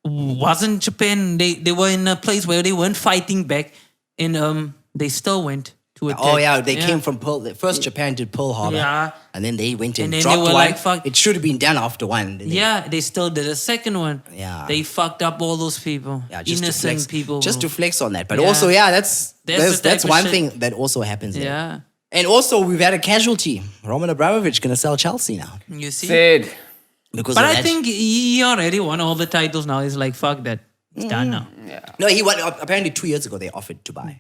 wasn't Japan, they were in a place where they weren't fighting back, and they still went to attack. Oh yeah, they came from Pearl. First Japan did Pearl Harbor. Yeah. And then they went and And then they dropped were one. like, fuck. It should have been done after one. Then They still did a second one. Yeah. They fucked up all those people. Yeah, just Innocent to flex, people. Just to flex on that. But Yeah. also, that's That's the type that's of one shit. thing that also happens there. Yeah. And also, we've had a casualty. Roman Abramovich gonna sell Chelsea now You see? Said. because But of I that. think he already won all the titles now. He's like, fuck that. It's done now. No, he won. Apparently, 2 years ago they offered to buy,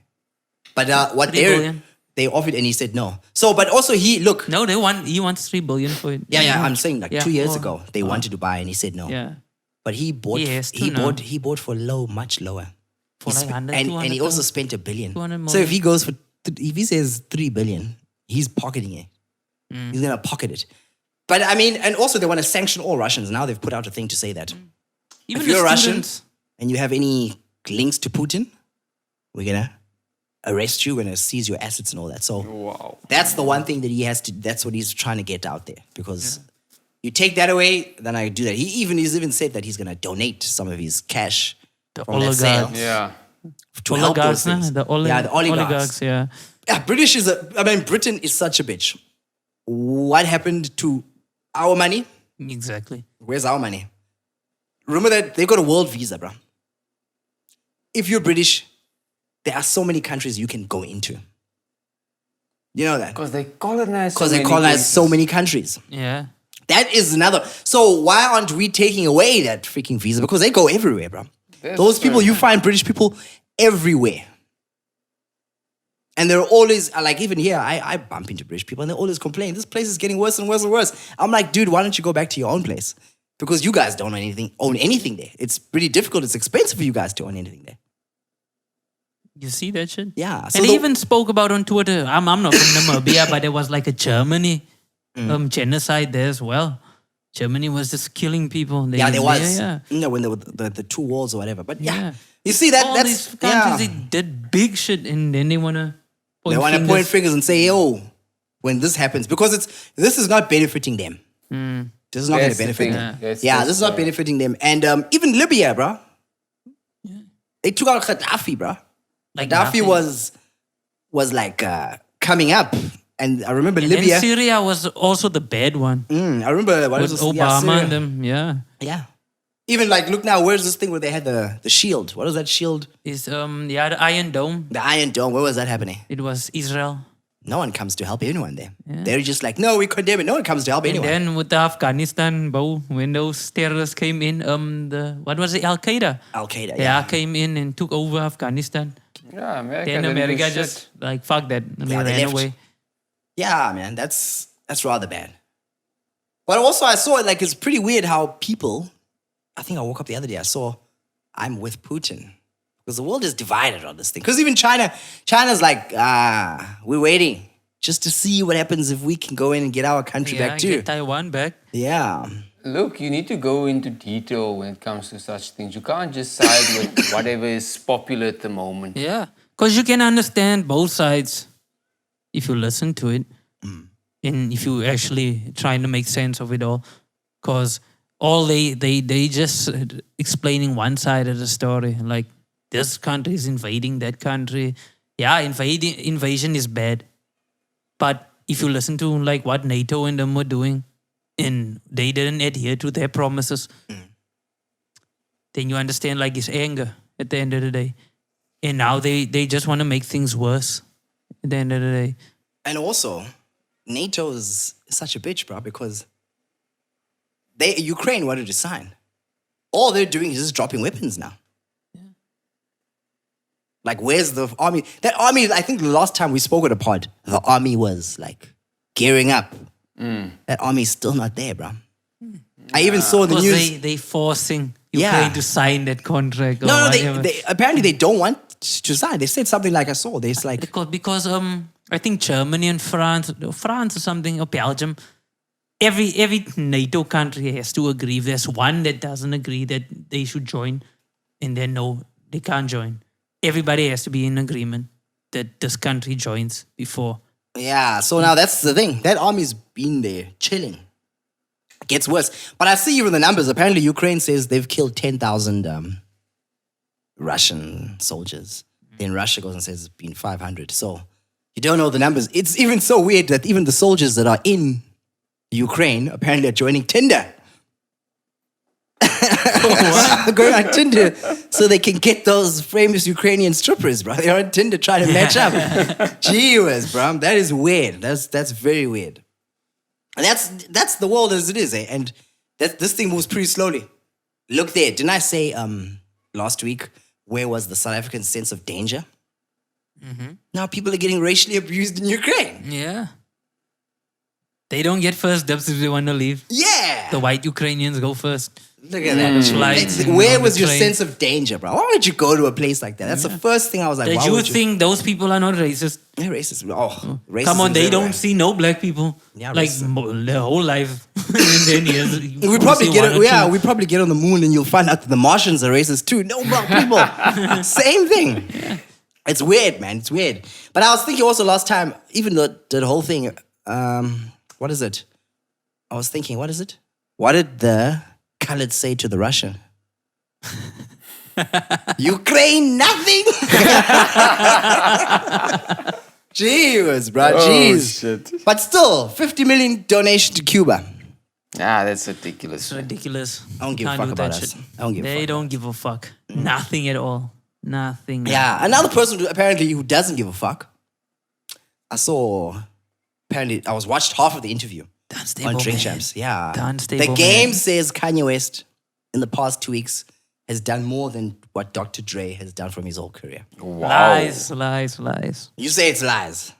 but what 3 billion. they offered and he said no. So, but also look. No, he wants 3 billion for it. Yeah. I'm saying like Yeah. 2 years Oh. ago they wanted to buy and he said no. Yeah. But he bought. He has to he now. bought. He bought for low, much lower. For He like spe- 100, and 200 he also spent $1 billion. 200 So if million. he goes for, if he says 3 billion, he's pocketing it. Mm. He's gonna pocket it. But I mean, and also they want to sanction all Russians. Now they've put out a thing to say that Even if the you're Russian students. and you have any links to Putin, we're gonna arrest you. We're gonna seize your assets and all that. So Wow. that's the one thing that he has to. That's what he's trying to get out there because. You take that away, then I do that. He's even said that he's gonna donate some of his cash The from that sale oligarchs. Yeah. to help those Oligarchs, things. the yeah, the oligarchs. yeah. Yeah, Britain is such a bitch. What happened to our money? Exactly. Where's our money? Remember that they've got a world visa, bro. If you're British, there are so many countries you can go into. You know that? Because they colonized Because they colonized so many countries. Yeah. That is another. So why aren't we taking away that freaking visa? Because they go everywhere, bro. That's Those people, fair. you find British people everywhere. And they're always, like even here, I bump into British people and they always complain, this place is getting worse and worse and worse. I'm like, dude, why don't you go back to your own place? Because you guys don't own anything there. It's pretty difficult. It's expensive for you guys to own anything there. You see that shit? Yeah. So And they even spoke about on Twitter. I'm not from Namibia, but there was like a Germany genocide there as well. Germany was just killing people. yeah, there was. Yeah. You know, when there were the two wars or whatever. But yeah. Yeah. You see that? All That's these countries, yeah. they did big shit and then they want to They want to point fingers and say, yo, when this happens, because this is not benefiting them. This is not going to That's the benefit thing. them. That's- Yeah, that's this is not the- benefiting them. And even Libya, bro. They took out Gaddafi, bro. Like Gaddafi nothing. was like coming up. And I remember And Libya. then Syria was also the bad one. I remember what With was this? Obama Syria. and them, yeah. Yeah. Even like, look now, where's this thing where they had the shield? What was that shield? Is the Iron Dome. The Iron Dome. Where was that happening? It was Israel. No one comes to help anyone there. They're just like, no, we condemn it. No one comes to help anyone. And then with the Afghanistan, when those terrorists came in, what was it, Al Qaeda? Al Qaeda. Yeah, came in and took over Afghanistan. Yeah, America. Then didn't do America shit. just like fuck that. And Yeah, they they ran left. away. Yeah, man, that's rather bad. But also, I saw like it's pretty weird how people. I think I woke up the other day. I saw I'm with Putin because the world is divided on this thing. Because even China's like, we're waiting just to see what happens if we can go in and get our country Yeah, back too. get Taiwan back. Yeah, Look, you need to go into detail when it comes to such things. You can't just side with whatever is popular at the moment. Yeah, because you can understand both sides if you listen to it and if you actually trying to make sense of it all. Because all they just explaining one side of the story, like this country is invading that country. Yeah, invasion is bad, but if you listen to like what NATO and them were doing, and they didn't adhere to their promises, then you understand like it's anger at the end of the day. And now they just want to make things worse at the end of the day. and also NATO is such a bitch, bro, because Ukraine wanted to sign. All they're doing is just dropping weapons now. Like, where's the army? That army, I think the last time we spoke at a pod, the army was like gearing up. That army's still not there, bro. I even saw the Because news. they forcing Yeah. Ukraine to sign that contract or No, whatever. they apparently they don't want to sign. They said something like I saw. There's like because I think Germany and France or something, or Belgium, every NATO country has to agree. If there's one that doesn't agree that they should join, and then no, they can't join. Everybody has to be in agreement that this country joins before. yeah. So now that's the thing. That army's been there chilling. It gets worse. But I see even the numbers. Apparently Ukraine says they've killed 10,000 Russian soldiers. Then Russia goes and says it's been 500. So you don't know the numbers. It's even so weird that even the soldiers that are in Ukraine apparently are joining Tinder. Going on Tinder so they can get those famous Ukrainian strippers, bro. They're on Tinder trying to match up. Gee whiz, bro. That is weird. That's very weird. And that's the world as it is, eh? And this thing moves pretty slowly. Look there. Didn't I say last week, where was the South African sense of danger? Now people are getting racially abused in Ukraine. Yeah. They don't get first dibs if they want to leave. Yeah. The white Ukrainians go first. Look at that. Flights Like, and where on was the your train. sense of danger, bro? Why would you go to a place like that? That's the first thing I was like, Did why you would you? think those people are not racist? Yeah, racist. Oh, racism. Come on, they don't see no black people. Yeah, like racism. their whole life. And then years, We probably we probably get on the moon and you'll find out that the Martians are racist too. No black people. Same thing. It's weird, man. It's weird. But I was thinking also last time, even the whole thing, what is it? I was thinking, what is it? What did the colored say to the Russian? Ukraine, nothing. Jeez, bro. Jeez. Shit. But still, 50 million donation to Cuba. Ah, that's ridiculous. It's ridiculous. I don't give a Can't fuck do about that us. shit. I don't give a They fuck. don't give a fuck. Nothing at all. Nothing. Yeah, another person who doesn't give a fuck. I watched half of the interview Unstable, on Drink man. Champs. Yeah. Unstable, The game man. says Kanye West in the past 2 weeks has done more than what Dr. Dre has done from his whole career. Wow. Lies. You say it's lies.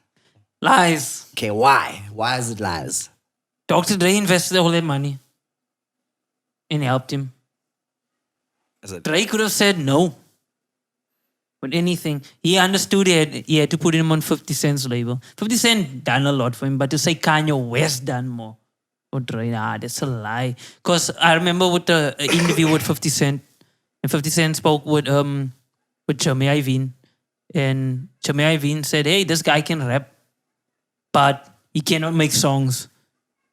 Lies. Okay, why? Why is it lies? Dr. Dre invested all that money and helped him. Is it? Dre could have said no. With anything. He understood he had to put him on 50 Cent's label. 50 Cent done a lot for him, but to say Kanye West done more for Dre, that's a lie. Because I remember with the interview with 50 Cent, and 50 Cent spoke with Jeremy Iovine, and Jeremy Iovine said, hey, this guy can rap, but he cannot make songs.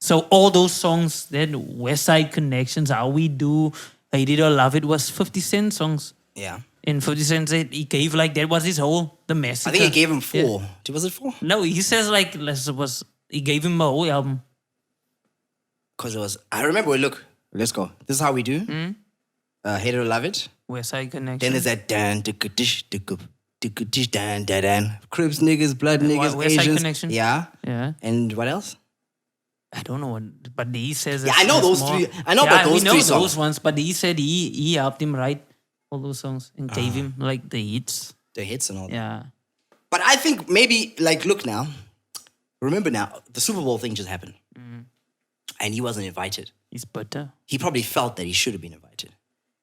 So all those songs, then West Side Connections, How We Do, Hate It or Love It, was 50 Cent songs. Yeah. And 50 Cent said he gave that was his whole, the message. I think he gave him 4. Was it 4? No, he says he gave him a whole album. Because I remember, look, let's go. This is how we do. Hate It or Love It. West Side Connection. Then there's that dan, dan, dan. Crips, niggas, blood niggas, West Side Asians. Connection? Yeah. Yeah. And what else? I don't know, but he says. Yeah, I know those more. 3. I know about those we know 3 those songs. ones, but he said he helped him write all those songs and gave him like the hits. The hits and all that. Yeah. But I think maybe, like, look now. Remember now, the Super Bowl thing just happened. And he wasn't invited. He's bitter. He probably felt that he should have been invited.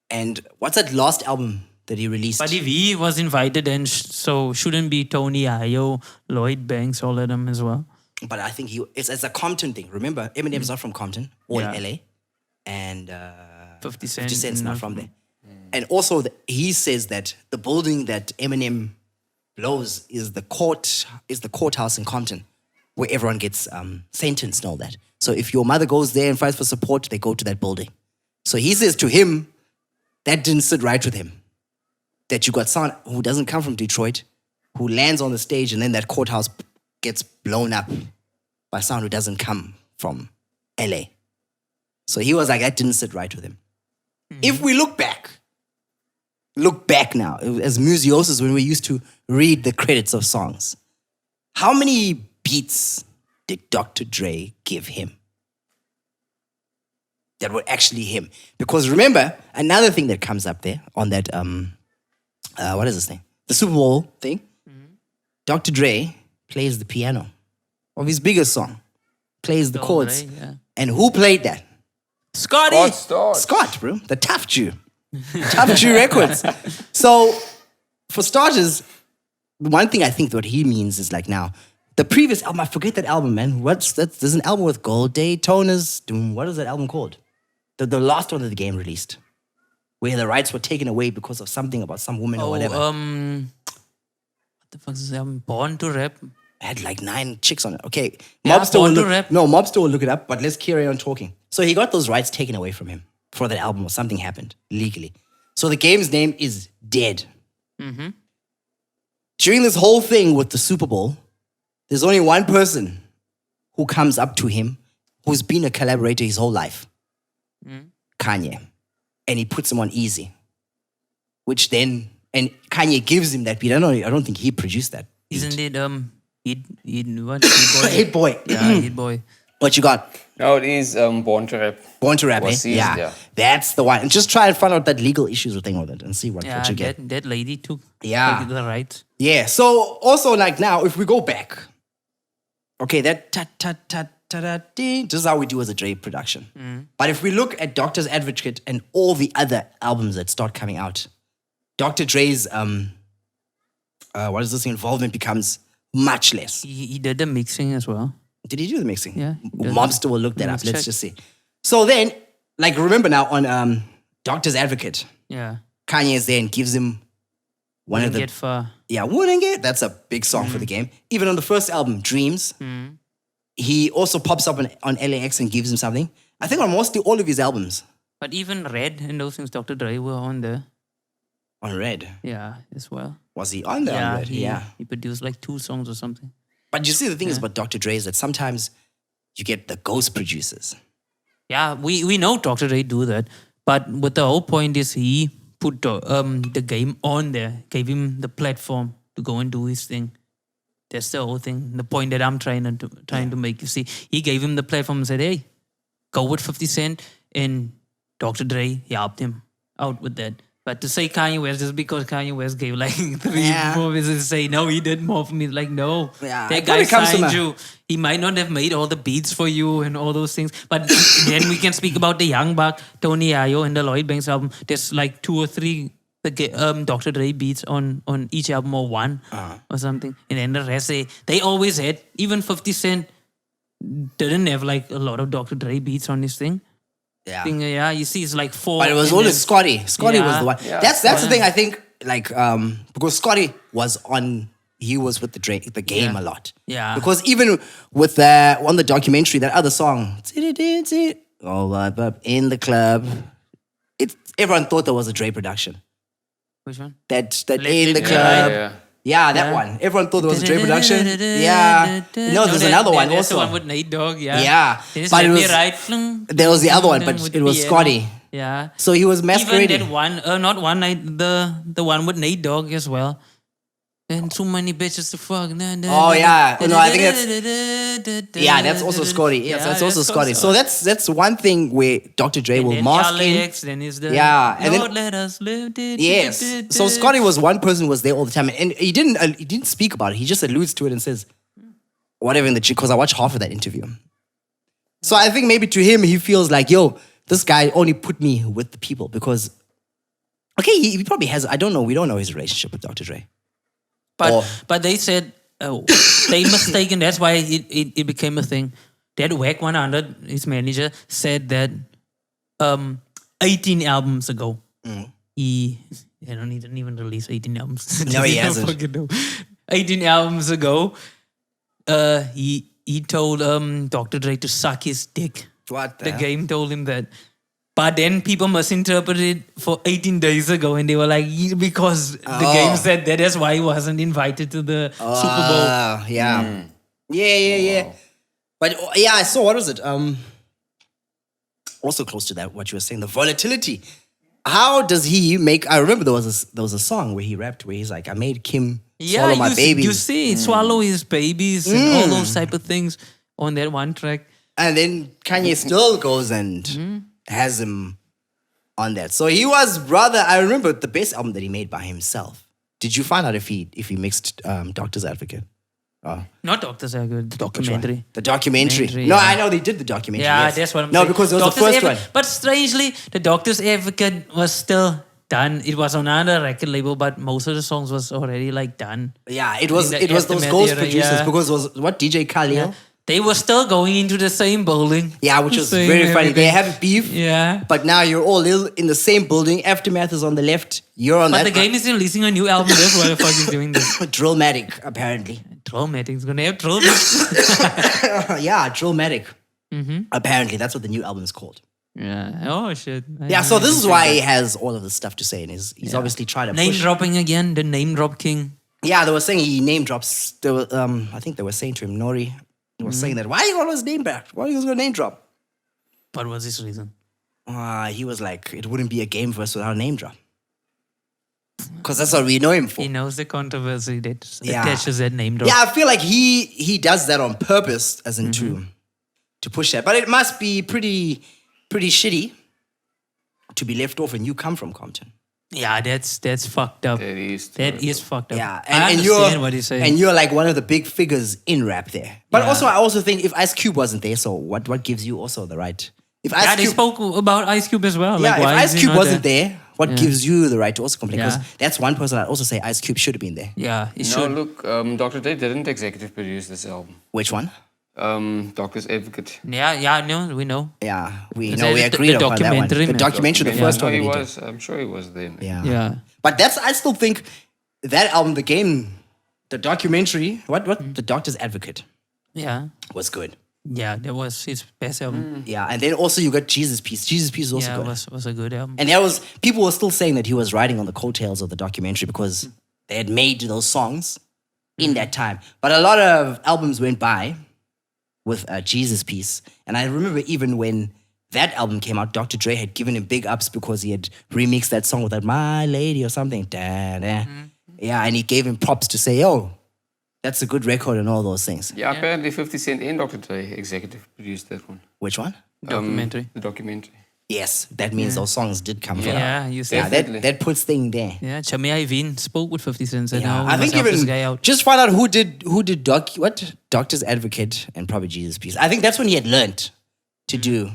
And what's that last album that he released? But if he was invited, then so shouldn't be Tony Ayo, Lloyd Banks, all of them as well. But I think it's a Compton thing. Remember, Eminem's not from Compton or Yeah. LA. And 50 Cent. 50 Cent's not from there. And also, he says that the building that Eminem blows is the courthouse in Compton, where everyone gets sentenced and all that. So if your mother goes there and fights for support, they go to that building. So he says to him, that didn't sit right with him. That you got someone who doesn't come from Detroit, who lands on the stage, and then that courthouse gets blown up by someone who doesn't come from LA. So he was like, that didn't sit right with him. If we look back now, as museoses, when we used to read the credits of songs, how many beats did Dr. Dre give him? That were actually him. Because remember, another thing that comes up there on that, what is this thing? the Super Bowl thing, Dr. Dre plays the piano of his biggest song, plays the chords. Dre, yeah. And who played that? Scotty! Scott, bro. The Tough Jew. Tough Jew Records. So, for starters, one thing I think what he means is like now, the previous album, I forget that album, man. There's an album with Gold Daytonas. What is that album called? The last one that the game released, where the rights were taken away because of something about some woman or whatever. What the fuck is this album? Born to Rap? It had like 9 chicks on it. Okay. Yeah, Mobster Born will to look, Rap. no, Mobster will look it up, but let's carry on talking. So he got those rights taken away from him for that album or something happened legally. So the game's name is dead. During this whole thing with the Super Bowl, there's only one person who comes up to him who's been a collaborator his whole life. Kanye. And he puts him on easy. Which then, and Kanye gives him that beat. I don't think he produced that beat. Isn't it, what? Hit Boy. Yeah, Hit Boy. What you got? No, it is Born to Rap. Born to Rap, eh? Was seized, yeah. That's the one. And just try and find out that legal issues thing with it and see what Yeah, you get. that lady took Yeah. the rights. Yeah, so also like now, if we go back, okay, that this is how we do as a Dre production. But if we look at Doctor's Advocate and all the other albums that start coming out, Dr. Dre's involvement becomes much less. He did the mixing as well. Did he do the mixing? Yeah, he does. Mobster will look that up. Let's Let's check. just see. So then, like remember now on Doctor's Advocate, Yeah. Kanye is there and gives him one of Didn't the get far. Yeah, Wouldn't Get. That's a big song for the game. Even on the first album, Dreams, he also pops up on LAX and gives him something. I think on mostly all of his albums. But even Red and those things, Dr. Dre were on there. On Red. Yeah, as well. Was he on there? On Yeah, Red? he produced like 2 songs or something. But you see, the thing is about Dr. Dre is that sometimes you get the ghost producers. Yeah, we know Dr. Dre do that. But what the whole point is he put the game on there, gave him the platform to go and do his thing. That's the whole thing. The point that I'm trying to make. You see, he gave him the platform and said, hey, go with 50 Cent. And Dr. Dre, he helped him out with that. But to say Kanye West just because Kanye West gave like 3 movies and say, no, he did more for me. Like, no, Yeah, that it guy probably comes to signed you. He might not have made all the beats for you and all those things. But then we can speak about the Young Buck, Tony Ayo, and the Lloyd Banks album. There's like 2 or 3 Dr. Dre beats on each album or one or something. And then the rest, they always had, even 50 Cent didn't have like a lot of Dr. Dre beats on this thing. Yeah. You see, it's like 4. But it was and always then- Scotty. Scotty was Yeah. the one. Yeah. That's the thing I think, like, because Scotty was he was with the game a lot. Yeah. Because even with on the documentary, that other song, oh, up in the club, everyone thought that was a Dre production. Which one? That Let in the It Be club. Yeah. Yeah, that one. Everyone thought it was a Dre production. Yeah. No, there's another one That's also. the one with Nate Dogg, yeah. Yeah, Then it's but Let it Me was- Ride, flung, There was the other one, then but with it the was piano. Scotty. Yeah. So he was Even masquerading. that one, not one night, the one with Nate Dogg as well. And too many bitches to fuck. Oh, yeah. No, I think Yeah, that's also Scotty. Yes, that's also Scotty. So that's one thing where Dr. Dre will mask in. Alex, then is the Yeah, and then- Lord let us live. Yes. So Scotty was one person who was there all the time, and he didn't speak about it. He just alludes to it and says whatever in the because I watched half of that interview. So I think maybe to him he feels like, yo, this guy only put me with the people because okay, he probably has. I don't know. We don't know his relationship with Dr. Dre. But they said they mistaken. That's why it became a thing. That Wack 100, his manager, said that 18 albums ago he didn't even release 18 albums. No, he hasn't. 18 albums ago, he told Dr. Dre to suck his dick. What The game told him that. But then people misinterpreted it for 18 days ago and they were like, because the game said that, that's why he wasn't invited to the Super Bowl. Yeah. Yeah. But yeah, I saw, what was it? Also close to that, what you were saying, the volatility. How does he make, I remember there was a song where he rapped where he's like, I made Kim swallow my babies. You see, swallow his babies and all those type of things on that one track. And then Kanye still goes and has him on that. So he was rather, I remember the best album that he made by himself. Did you find out if he mixed Doctor's Advocate? Not Doctor's Advocate, the documentary. The documentary. Documentary, No, yeah. I know they did the documentary. Yeah, yes. that's what I'm no, saying. because it was Doctor's the first Advocate- one. But strangely, the Doctor's Advocate was still done. It was on another record label, but most of the songs was already like done. Yeah, it was In the those aftermath ghost era, producers yeah. because it was what DJ Khalil. Yeah. They were still going into the same building. Yeah, which was Same very funny. They everything. have beef, Yeah. but now you're all in the same building. Aftermath is on the left. You're on But that. the game is releasing a new album. That's why the fuck is doing this. Drillmatic, apparently. Drillmatic's gonna have drill beats. Yeah, Drillmatic. Mm-hmm. Apparently, that's what the new album is called. Yeah. Oh shit. Yeah, so this is why he has all of this stuff to say, and he's obviously trying to Name push. dropping again. The name drop king. Yeah, they were saying he name drops. They were, I think they were saying to him, Nori. They were saying that, why are you always name back? Why are you going to name drop? What was his reason? He was like, it wouldn't be a game verse without a name drop. Because that's what we know him for. He knows the controversy that Yeah. attaches that name drop. Yeah, I feel like he does that on purpose, as in to push that. But it must be pretty shitty to be left off and you come from Compton. Yeah, that's fucked up. That is fucked up. Yeah, I and understand what he's saying. and you're like one of the big figures in rap there. But Yeah. also, I also think if Ice Cube wasn't there, so what gives you also the right? If Ice Yeah, they Cube, spoke about Ice Cube as well. yeah, Like, if why is Ice he Cube not wasn't there, what gives you the right to also complain? Because Yeah. that's one person I'd also say Ice Cube should have been there. Yeah, he No, should. look, Dr. Dre didn't executive produce this album. Which one? Doctor's Advocate. Yeah, no, we know. Yeah, we Is know we that the agreed upon that one. documentary, The man? documentary, the Yeah, first no, one. he that he did. was. I'm sure he was there. Man. Yeah. Yeah. But I still think that album, the game, the documentary, what the Doctor's Advocate Yeah. was good. Yeah, that was his best album. Yeah, and then also you got Jesus Piece. Jesus Piece is also Yeah, good. was a good album. And people were still saying that he was riding on the coattails of the documentary because they had made those songs in that time. But a lot of albums went by with Jesus Piece. And I remember even when that album came out, Dr. Dre had given him big ups because he had remixed that song with that My Lady or something. Da, da. Yeah, and he gave him props to say, yo, that's a good record and all those things. Yeah, apparently 50 Cent and Dr. Dre executive produced that one. Which one? Documentary. The documentary. Yes, that means those songs did come from. Yeah, you see. Yeah, Definitely. that puts thing there. Yeah, Chame Ivin spoke with 50 Cent and Yeah, now I think help this even guy out. just find out who did Doctor's Advocate and probably Jesus Piece. I think that's when he had learned to do,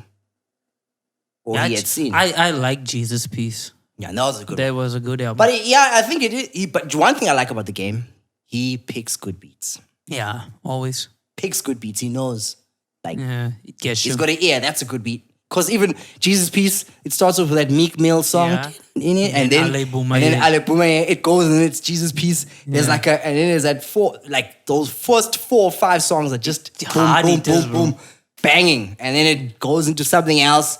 or Yeah, he had seen. I like Jesus Piece. Yeah, that was a good. That one. was a good album. But I think it is. But one thing I like about the game, he picks good beats. yeah, always. Picks good beats. He knows, like Yeah, it gets you. he's got an ear. That's a good beat. Because even Jesus Piece, it starts off with that Meek Mill song Yeah. in it, and then Ale Boumaye. and then Ale Boumaye, it goes and it's Jesus Piece. There's and then there's that those first 4 or 5 songs are just boom, hard boom, hitters, boom, bro. boom, banging, and then it goes into something else,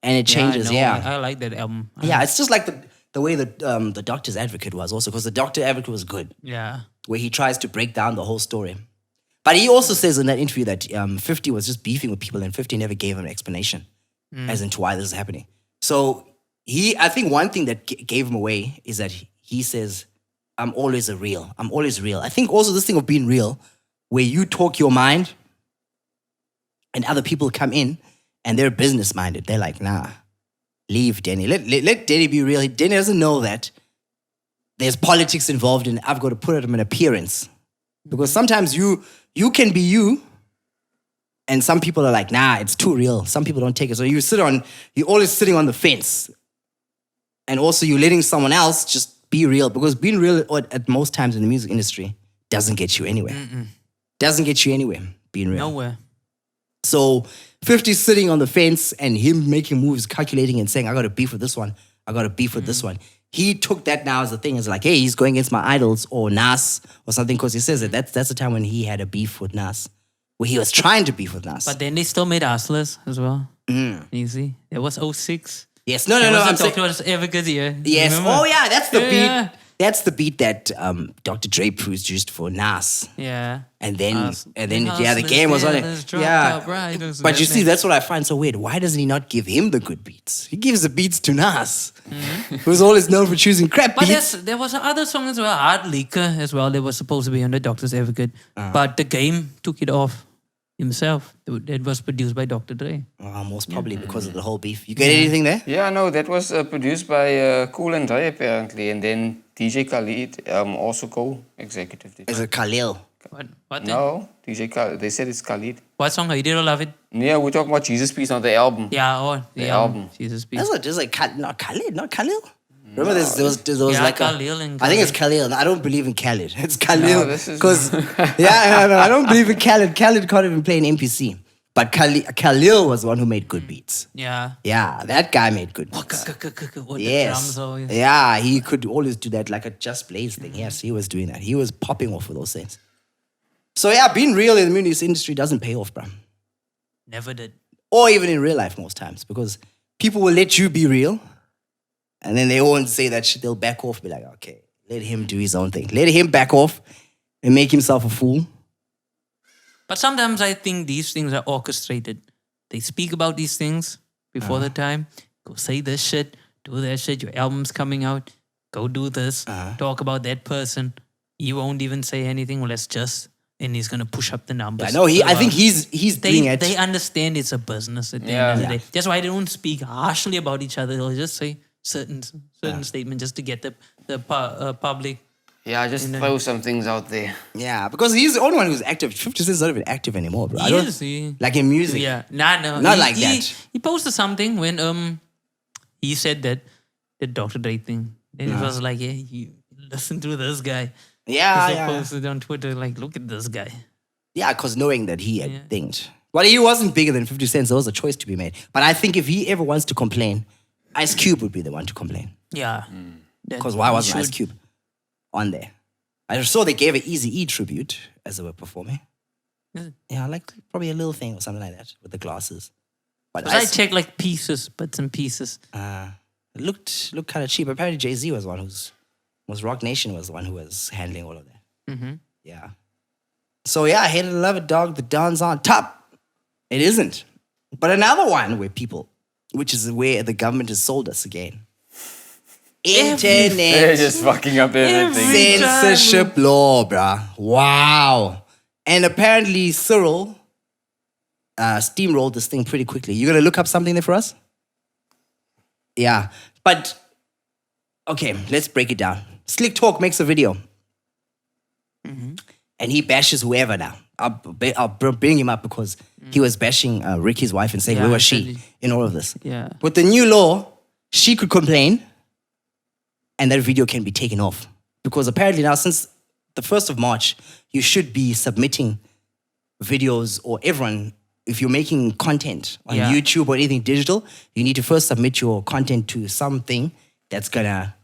and it changes. no, Yeah, I like that album. yeah, it's just like the way that the Doctor's Advocate was also, because the Doctor Advocate was good, Yeah. where he tries to break down the whole story. But he also says in that interview that 50 was just beefing with people, and 50 never gave him an explanation as into why this is happening. So I think one thing that gave him away is that he says, I'm always real. I'm always real. I think also this thing of being real, where you talk your mind and other people come in and they're business minded. They're like, nah, leave Danny. Let Danny be real. Danny doesn't know that there's politics involved and I've got to put him in appearance. Because sometimes you can be you, and some people are like, nah, it's too real. Some people don't take it. So you're always sitting on the fence. And also you're letting someone else just be real. Because being real at most times in the music industry doesn't get you anywhere. Doesn't get you anywhere, being real. Nowhere. So 50's sitting on the fence and him making moves, calculating and saying, I got to beef with this one. I got to beef with this one. He took that now as a thing. It's like, hey, he's going against my idols or Nas or something, because he says that that's the time when he had a beef with Nas, where he was trying to beef with Nas. But then they still made Hustlers as well. You see? It was 06. yes, no, It I'm wasn't saying, Doctor Advocate here. yes. Remember? Oh yeah, that's the beat. Yeah. That's the beat that Dr. Dre produced for Nas. Yeah. And then, Hustlers, the game was on it. dropped Yeah. up, right? But you see, that's what I find so weird. Why doesn't he not give him the good beats? He gives the beats to Nas, who's always known for choosing crap But beats. there was another song as well, Art Leaker as well. That was supposed to be on the Doctor's Advocate. But the game took it off himself. It was produced by Dr. Dre. Most probably because of the whole beef. You get anything there? Yeah, no, that was produced by Cool and Dre apparently, and then DJ Khalid, also co-executive. Is it Khalil? What? No, DJ Khalid. They said it's Khalid. What song? Hate it or love it? Yeah, we're talking about Jesus Peace on the album. Yeah, The album. Jesus Peace. That's just like not Khalid, not Khalil. Remember there was Yeah, like Khalil and I think it's Khalid. Khalil. I don't believe in Khalid. It's Khalil this is- because I don't believe in Khalid. Khalid can't even play an MPC. But Khalil was the one who made good beats. Yeah. Yeah, that guy made good beats. With the Yes. drums always. Yeah, he could always do that like a Just Blaze thing. Yes, he was doing that. He was popping off with those things. So yeah, being real in the music industry doesn't pay off, bro. Never did. Or even in real life most times, because people will let you be real, and then they won't say that shit. They'll back off, be like, okay, let him do his own thing. Let him back off and make himself a fool. But sometimes I think these things are orchestrated. They speak about these things before the time. Go say this shit, do that shit. Your album's coming out. Go do this. Talk about that person. He won't even say anything. Well, let's just, and he's gonna push up the numbers. I know. I think he's doing it. They understand it's a business at the end of the day. That's why they don't speak harshly about each other. They'll just say certain statements just to get the public. Yeah, just throw some things out there. Yeah, because he's the only one who's active. 50 Cent's not even active anymore, bro. He is. Like in music. Yeah, no, Not like that. He posted something when he said that the Dr. Dre thing. Then it was like, yeah, you listen to this guy. Yeah, He yeah. posted on Twitter like, look at this guy. Yeah, because knowing that he had things. But he wasn't bigger than 50 Cent, so there was a choice to be made. But I think if he ever wants to complain, Ice Cube would be the one to complain. Yeah. Because why wasn't Ice Cube on there? I saw they gave an Eazy-E tribute as they were performing. Is it? Yeah, like probably a little thing or something like that with the glasses. But I checked like bits and pieces. it looked kind of cheap. Apparently Jay-Z was one Rock Nation was the one who was handling all of that. Mm-hmm. Yeah. So yeah, I hate it or love it, dog. The Don's on top. It isn't. But another one which is where the government has sold us again. They're Internet just fucking up everything. censorship law, bruh. Wow. And apparently Cyril steamrolled this thing pretty quickly. You gonna look up something there for us? Yeah. But okay, let's break it down. Slick Talk makes a video. And he bashes whoever now. I'll bring him up because he was bashing Ricky's wife and saying, Yeah, where was actually. she in all of this? Yeah. With the new law, she could complain and that video can be taken off. Because apparently now, since the 1st of March, you should be submitting videos, or everyone, if you're making content on Yeah. YouTube or anything digital, you need to first submit your content to something that's gonna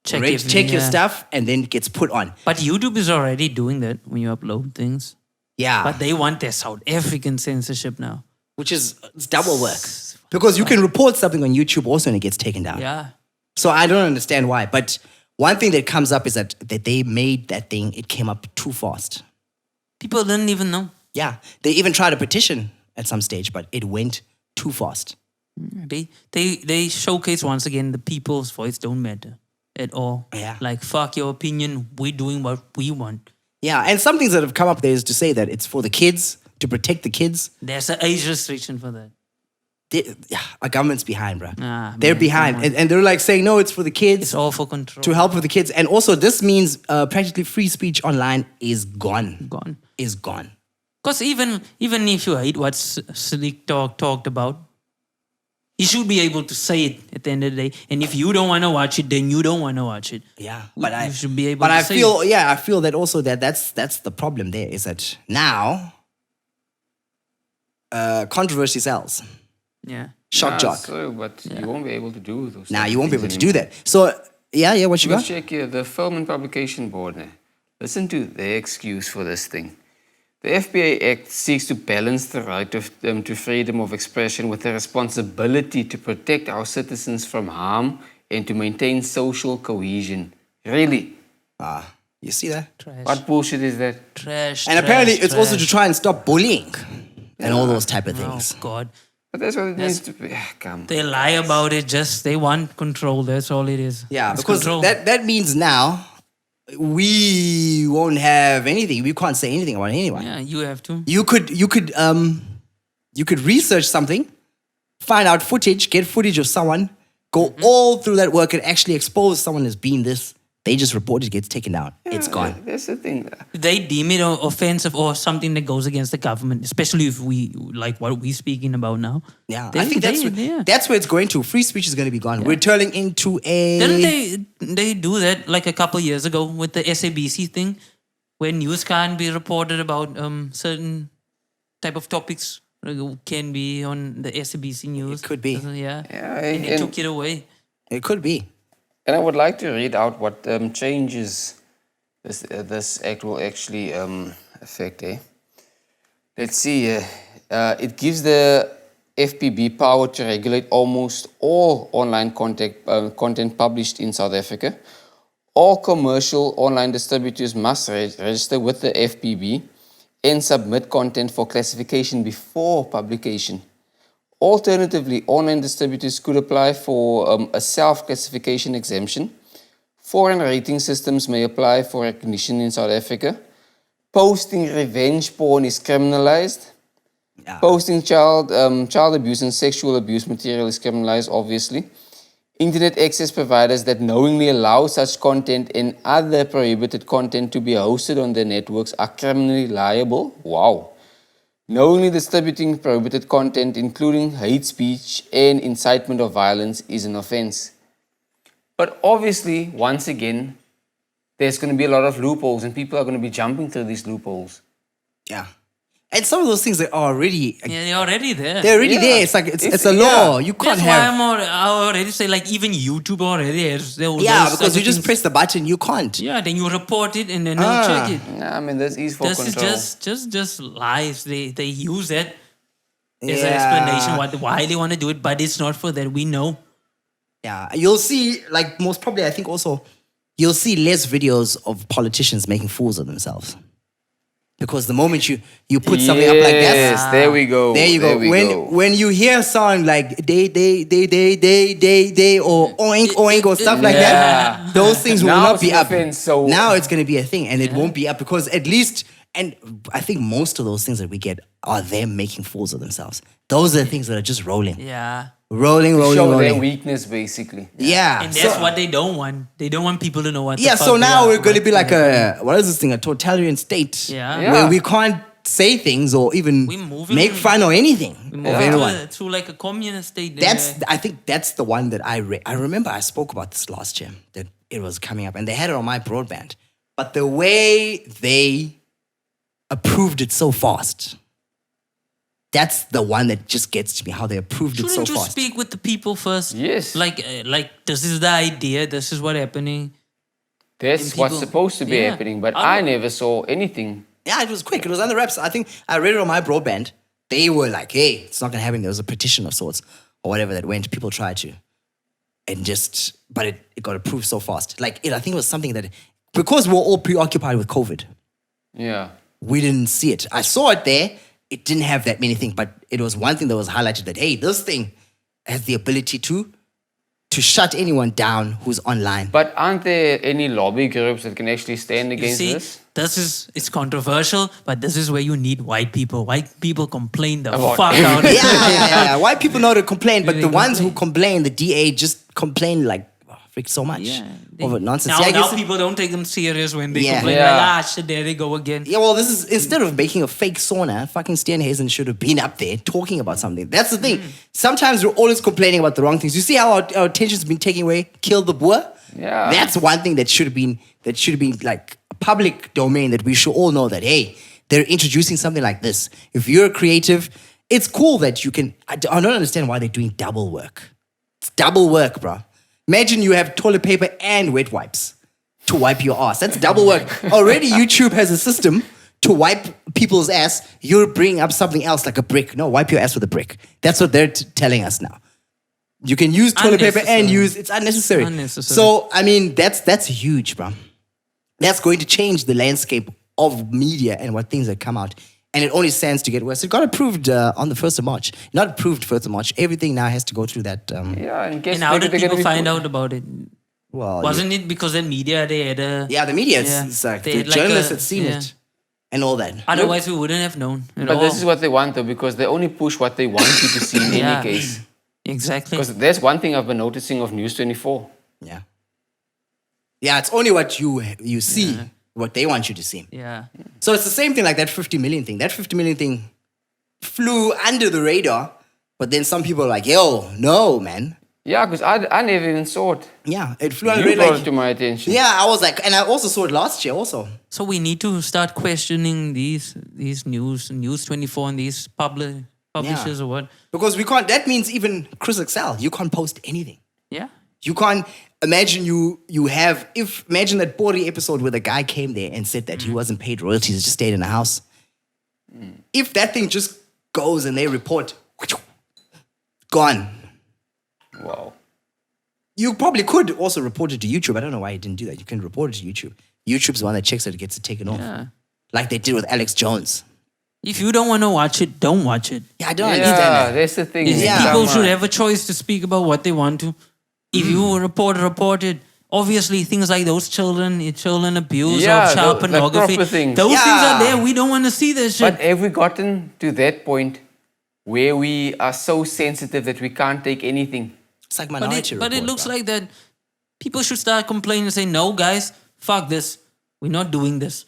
Check your stuff, and then it gets put on. But YouTube is already doing that when you upload things. Yeah. But they want their South African censorship now. Which is it's double work. Because you can report something on YouTube also and it gets taken down. Yeah. So I don't understand why. But one thing that comes up is that they made that thing, it came up too fast. People didn't even know. Yeah. They even tried a petition at some stage, but it went too fast. They showcase once again the people's voice don't matter at all. Yeah. Like, fuck your opinion. We're doing what we want. Yeah. And some things that have come up there is to say that it's for the kids, to protect the kids. There's an age restriction for that. Our government's behind, bro. Ah, They're man, behind. come on. And they're like saying, no, it's for the kids. It's all for control. To help with the kids. And also this means practically free speech online is gone. Gone. Is gone. Because even if you hate what Slick talked about, you should be able to say it at the end of the day. And if you don't want to watch it, then you don't want to watch it. Yeah, You should be able but to I say feel, it. I feel that also that's the problem there is that now controversy sells. Yeah. Shock jock. So, but you won't be able to do those. Now type you of won't be able things to do anymore. that. So yeah, what you Let's got? check here. The Film and Publication Board. Listen to their excuse for this thing. The FPA Act seeks to balance the right to freedom of expression with the responsibility to protect our citizens from harm and to maintain social cohesion. Really? You see that? Trash. What bullshit is that? Trash. And trash, apparently it's also to trash. try and stop bullying and all those type of Oh, things. God. But that's what it needs to be. Come. They lie about it. They want control. That's all it is. Yeah, It's because control. that means now we won't have anything. We can't say anything about anyone. Yeah, you have to. You could research something, find out footage, get footage of someone, go all through that work and actually expose someone as being this They just report it gets taken down. It's gone. That's the thing. They deem it offensive or something that goes against the government, especially if we like what we're speaking about now. Yeah, They- I think that's where it's going to. Free speech is going to be gone. We're turning into a. Didn't they do that like a couple years ago with the SABC thing, where news can't be reported about certain type of topics can be on the SABC news. It could be. Yeah. Yeah, And they took it away. It could be. And I would like to read out what changes this act will actually affect. Let's see. It gives the FPB power to regulate almost all online content published in South Africa. All commercial online distributors must register with the FPB and submit content for classification before publication. Alternatively, online distributors could apply for a self-classification exemption. Foreign rating systems may apply for recognition in South Africa. Posting revenge porn is criminalized. Yeah. Posting child abuse and sexual abuse material is criminalized, obviously. Internet access providers that knowingly allow such content and other prohibited content to be hosted on their networks are criminally liable. Wow. Knowingly distributing prohibited content, including hate speech and incitement of violence, is an offense. But obviously, once again, there's going to be a lot of loopholes and people are going to be jumping through these loopholes. Yeah. And some of those things are already. Yeah, they're already there. They're already there. It's like it's a law. You can't That's why have. I already say like even YouTube already has those Yeah, type because of you just things. press the button. You can't. Yeah, then you report it and then they'll check it. Nah, I mean, this is for This control. is just lies. They use that as an Yeah. explanation why they want to do it, but it's not for that. We know. Yeah, you'll see, like most probably, I think also, you'll see less videos of politicians making fools of themselves. Because the moment you put something up like that, Yes, there we go. there you go. When you hear a song like they, or oink, or stuff like that, those things will Now not it's be an up. offense, so- Now it's going to be a thing, and it won't be up because at least, and I think most of those things that we get are them making fools of themselves. Those are the things that are just rolling. Yeah. Rolling. Show their weakness, basically. Yeah. And that's what they don't want. They don't want people to know what the Yeah, fuck so they now are, we're going to what be like they're what is this thing? A totalitarian state. Yeah. Yeah. Where we can't say things or even We moving- make fun or anything doing. of anyone. To like a communist state. I think that's the one that I remember I spoke about this last year, that it was coming up and they had it on my broadband. But the way they approved it so fast, that's the one that just gets to me, how they approved it so Shouldn't you fast. speak with the people first? Yes. Like this is the idea. This is what's happening. That's And what's people- supposed to be yeah. happening, but I I never saw anything. Yeah, it was quick. It was on the reps. I think I read it on my broadband. They were like, hey, it's not going to happen. There was a petition of sorts or whatever that went. People tried to. And but it got approved so fast. Like, I think it was something that, because we're all preoccupied with COVID, Yeah. we didn't see it. I saw it there. It didn't have that many things, but it was one thing that was highlighted that, hey, this thing has the ability to shut anyone down who's online. But aren't there any lobby groups that can actually stand You against see, this? it's controversial, but this is where you need white people. White people complain the About fuck out. Yeah. White people know to complain, but They the ones who complain. complain, the DA just complain like, freak so much over nonsense. Now, Yeah, I guess people don't take them serious when they Yeah. complain Yeah. like, shit, there they go again. Yeah, well, this is, instead of making a fake sauna, fucking Steenhuisen should have been up there talking about something. That's the thing. Sometimes we're always complaining about the wrong things. You see how our attention's been taken away? Kill the boer? Yeah. That's one thing that should have been like a public domain, that we should all know that, hey, they're introducing something like this. If you're a creative, it's cool that you can. I don't understand why they're doing double work. It's double work, bro. Imagine you have toilet paper and wet wipes to wipe your ass. That's double work. Already YouTube has a system to wipe people's ass. You're bringing up something else like a brick. No, wipe your ass with a brick. That's what they're telling us now. You can use toilet paper and it's unnecessary. So, I mean, that's huge, bro. That's going to change the landscape of media and what things that come out. And it only stands to get worse. It got approved on the 1st of March. Not approved 1st of March. Everything now has to go through that. Yeah, and guess And how maybe did they're gonna people be find out about it? Well, Wasn't it because the media, they had a... yeah, the media, Yeah. it's like They the had like journalists a- had seen yeah. it and all that. Otherwise, we wouldn't have known at But all. this is what they want, though, because they only push what they want you to see in Yeah. any case. Exactly. Because there's one thing I've been noticing of News 24. Yeah. Yeah, it's only what you see, what they want you to see. Yeah. So it's the same thing like that 50 million thing. That 50 million thing flew under the radar, but then some people are like, yo, no, man. Yeah, because I never even saw it. Yeah, it flew under the You brought radar. it to my attention. Yeah, I was like, and I also saw it last year also. So we need to start questioning these News 24 and these publishers or what? Because we can't, that means even Chris Excel, you can't post anything. Yeah. You can't imagine imagine that Bori episode where the guy came there and said that he wasn't paid royalties, just stayed in the house. If that thing just goes and they report, gone. Wow. You probably could also report it to YouTube. I don't know why you didn't do that. You can report it to YouTube. YouTube's the one that checks it, gets it taken off. Yeah. Like they did with Alex Jones. If you don't want to watch it, don't watch it. Yeah, I don't need Yeah, that. that's the thing. Yeah. People should have a choice to speak about what they want to. If you report it. Obviously, things like those children abuse Yeah, or child the pornography, proper things. those things Yeah. are there. We don't want to see that shit. But have we gotten to that point where we are so sensitive that we can't take anything? It's like But Minority it Report, looks bro. like that people should start complaining and say, no, guys, fuck this. We're not doing this.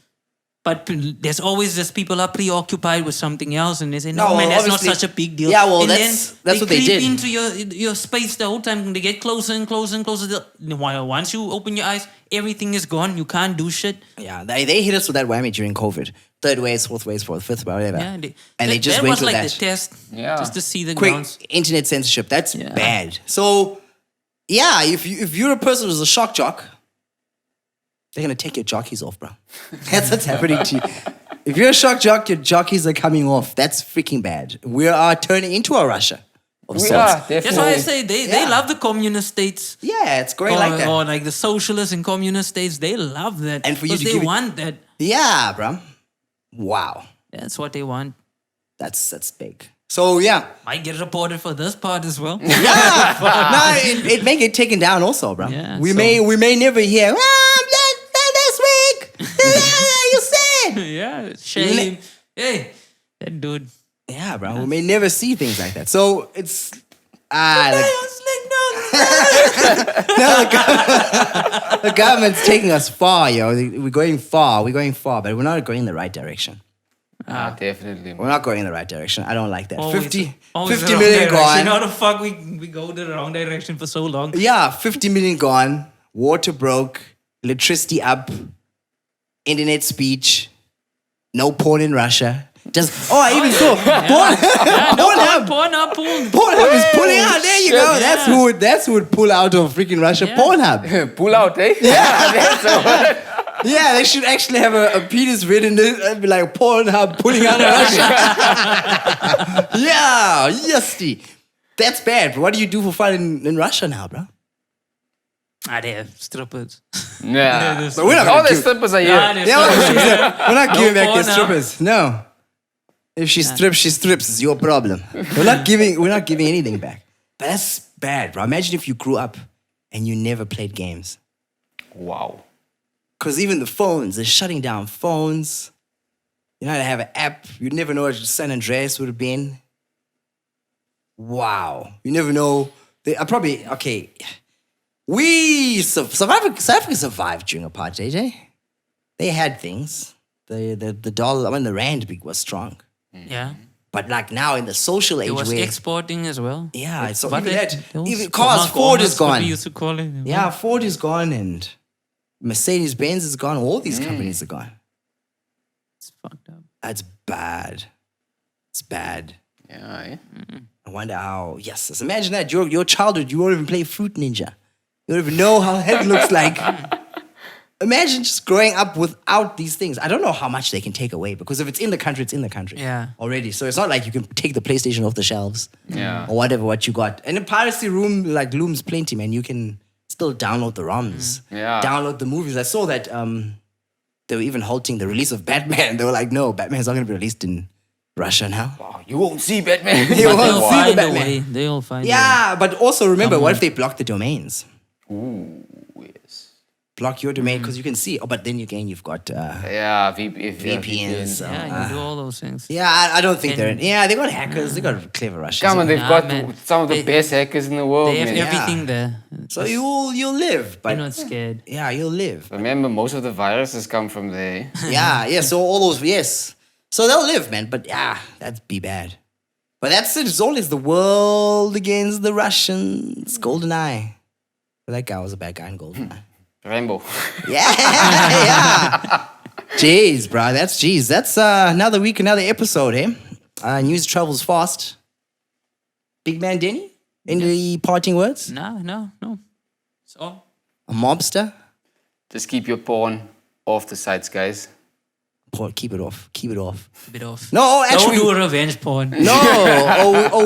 But there's always just people are preoccupied with something else and they say, no, No, man, that's not obviously- such a big deal. Yeah, well, and that's then what they creep did. into your space the whole time. They get closer and closer and closer. While once you open your eyes, everything is gone. You can't do shit. Yeah, they hit us with that whammy during COVID. Third wave, fourth wave, fifth wave, whatever. Yeah, and they just that went was with like that. the test, Yeah. just to see the Quick grounds. internet censorship. That's Yeah. bad. So, yeah, if you're a person who's a shock jock, they're gonna take your jockeys off, bro. That's what's happening to you. If you're a shock jock, your jockeys are coming off. That's freaking bad. We are turning into a Russia of We sorts. are, definitely. That's why I say they Yeah. love the communist states. Yeah, it's going like that. Or like the socialist and communist states, they love that. And for you because to they give it- want that. Yeah, bro. Wow, That's what they want. that's big. So yeah, Might get reported for this part as well. yeah. No, it may get taken down also, bro. Yeah, we so- may never hear. This week, you said. Yeah, shame. Hey, that dude. Yeah, bro. We may never see things like that. So it's like, the government's taking us far, yo. We're going far, but we're not going in the right direction. Definitely. We're not going in the right direction. I don't like that. Always 50 the wrong million direction. gone. How the fuck we go the wrong direction for so long? Yeah, 50 million gone. Water broke. Electricity up. Internet speech. No porn in Russia. I even saw Pornhub. Pornhub is pulling out. There you go. shit, That's who would pull out of freaking Russia. Yeah. Pornhub. Pull out, eh? Yeah. That's the word. Yeah, they should actually have a penis written and be like Pornhub pulling out of Russia. Yeah, yesty. That's bad. But what do you do for fun in Russia now, bro? They have strippers. Yeah. But we're not All gonna the give- strippers are Yeah, here. Yeah, we're not giving back porn the now. strippers. No. If she strips, she strips. It's your problem. We're not giving anything back. But that's bad, bro. Imagine if you grew up and you never played games. Wow. Because even the phones, they're shutting down phones. You know how to have an app. You'd never know what San Andreas would have been. Wow. You never know. Okay. South Africa survived during apartheid, eh? They had things. The dollar, the rand was strong. Yeah. But like now in the social age It was where... exporting as well. Yeah, so But even it- that, those even cars, Ford is Colonists, what gone. we used to call it. Yeah, Ford is gone and Mercedes-Benz is gone. All these companies are gone. It's fucked up. That's bad. It's bad. Yeah, eh? I wonder how... Yes, just imagine that. Your childhood, you won't even play Fruit Ninja. You don't even know how that looks like. Imagine just growing up without these things. I don't know how much they can take away because if it's in the country, it's in the country. Yeah. Already. So it's not like you can take the PlayStation off the shelves. Yeah. Or whatever, what you got. And the piracy room, like, looms plenty, man. You can still download the ROMs. Yeah. Download the movies. I saw that they were even halting the release of Batman. They were like, no, Batman's not going to be released in Russia now. Wow, you won't see Batman. You But won't they'll see the find a Batman. way. They'll find a way. Yeah, but also remember, what if they block the domains? Ooh, yes. block your domain because you can see. Oh, but then again, you've got VPNs. You do all those things. Yeah, I don't think they're. Yeah, they got hackers. They got clever Russians. Come on, they've Nah, got man. some of the best hackers in the world, They have man. everything there. So you'll live, but You're not scared. yeah, you'll live. Remember, most of the viruses come from there. Yeah. So all those, yes. So they'll live, man. But yeah, that'd be bad. But that's it. It's always the world against the Russians. GoldenEye. But that guy was a bad guy in GoldenEye. Rainbow. Yeah. Jeez, bro. That's another week, another episode, eh? News travels fast. Big man Denny? Any parting words? No. So, A mobster? Just keep your porn off the sites, guys. Paul, keep it off. Keep it off. a bit off. No, actually. Don't do revenge porn. No.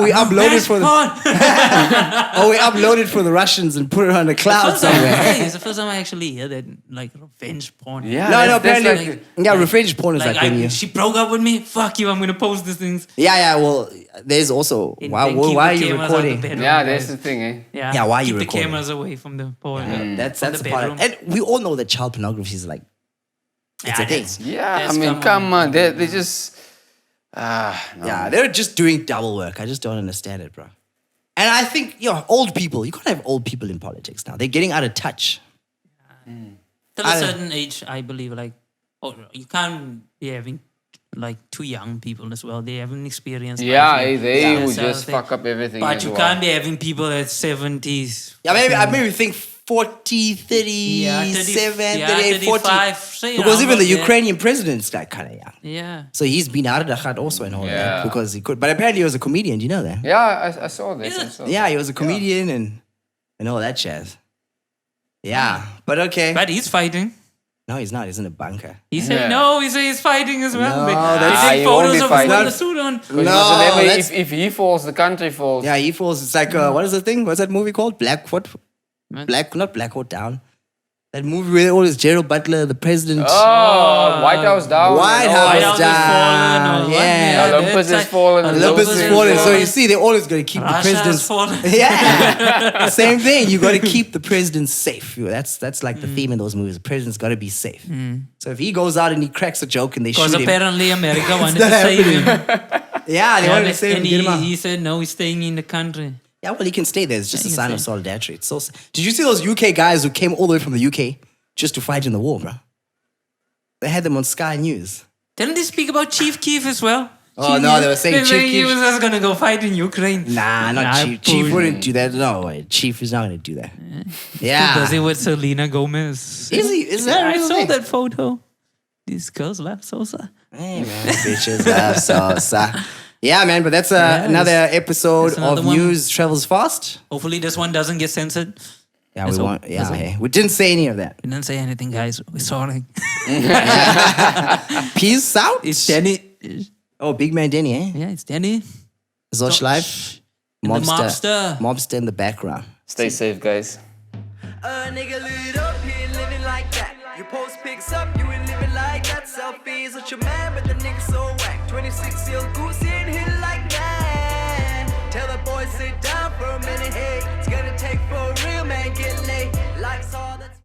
We uploaded for the. porn. We uploaded for the Russians and put it on the cloud somewhere. It's the first time I actually hear that, like, revenge porn. Yeah, No, that's apparently. Revenge porn is like when you. she broke up with me. Fuck you. I'm gonna post these things. Yeah. Well, there's also. And Why keep are the you cameras out the recording? bedroom, Yeah, guys. that's the thing, eh? Yeah, why are you keep recording? the cameras away from the porn. That's From the the part. bedroom. And we all know that child pornography is like. It's a thing. Yeah, That's I mean, come on. They just... no. Yeah, they're just doing double work. I just don't understand it, bro. And I think, old people, you can't have old people in politics now. They're getting out of touch. Till a certain age, I believe, like, you can't be having, like, too young people as well. They haven't experienced life Yeah, yet. they That's would the other just thing. fuck up everything. But as you well. can't be having people at 70s. Yeah, I maybe think 40, 37, 38, 40. 35. Say Because around even the there. Ukrainian president's like kind of young. Yeah. So he's been out of the hut also and all that Yeah. because he could. But apparently he was a comedian. Do you know that? Yeah, I saw this. I saw Yeah, he was a comedian and all that jazz. Yeah, but okay. But he's fighting. No, he's not. He's in a bunker. He said Yeah. no. He said he's fighting as well. No, They that's- take he won't photos be of him fighting. with the suit on. Because No, remember, that's- if he falls, the country falls. Yeah, he falls. It's like, what is the thing? What's that movie called? Not Black Hawk Down. That movie where all is Gerald Butler, the president. Oh, White House down. White and all House White that. House down. is fallen. Or what? Yeah. Olympus that's is like- fallen. Olympus is falling. So you see, they're always going to keep the Russia is president. fallen. Yeah, same thing. You got to keep the president safe. That's like the theme in those movies. The president's got to be safe. So if he goes out and he cracks a joke and they Because shoot him, apparently America wanted not to save him. yeah, they wanted to save him. And Get him out. he said no, he's staying in the country. Yeah, well, he can stay there. It's just Yeah, a he sign can of stay. solidarity. It's so. Did you see those UK guys who came all the way from the UK just to fight in the war, bro? They had them on Sky News. Didn't they speak about Chief Keef as well? Oh, no, they were saying Chief He Keef- was just going to go fight in Ukraine. Nah, not Chief. Chief wouldn't do that. No way. Chief is not going to do that. Yeah. Too busy with Selena Gomez. Is he? Is that I real saw thing? that photo. These girls love Sosa. Hey, man. Bitches love salsa. Yeah, man, but that's another episode that's another of one. News Travels Fast. Hopefully this one doesn't get censored. Yeah, Let's we hope. want. Yeah, Let's hope. hey, we didn't say any of that. We didn't say anything, guys. We're sorry. Peace out. It's Danny. Oh, big man Denny, eh? Yeah, it's Danny. Zosh Life. And the mobster. Mobster in the background. Stay safe, guys. Nigga lit up, he ain't living like that. You post pics up, you ain't living like that. Selfies with your man, but the nigga so whack. 26-year-old goose, he ain't hit like that. Tell the boy sit down for a minute, hey.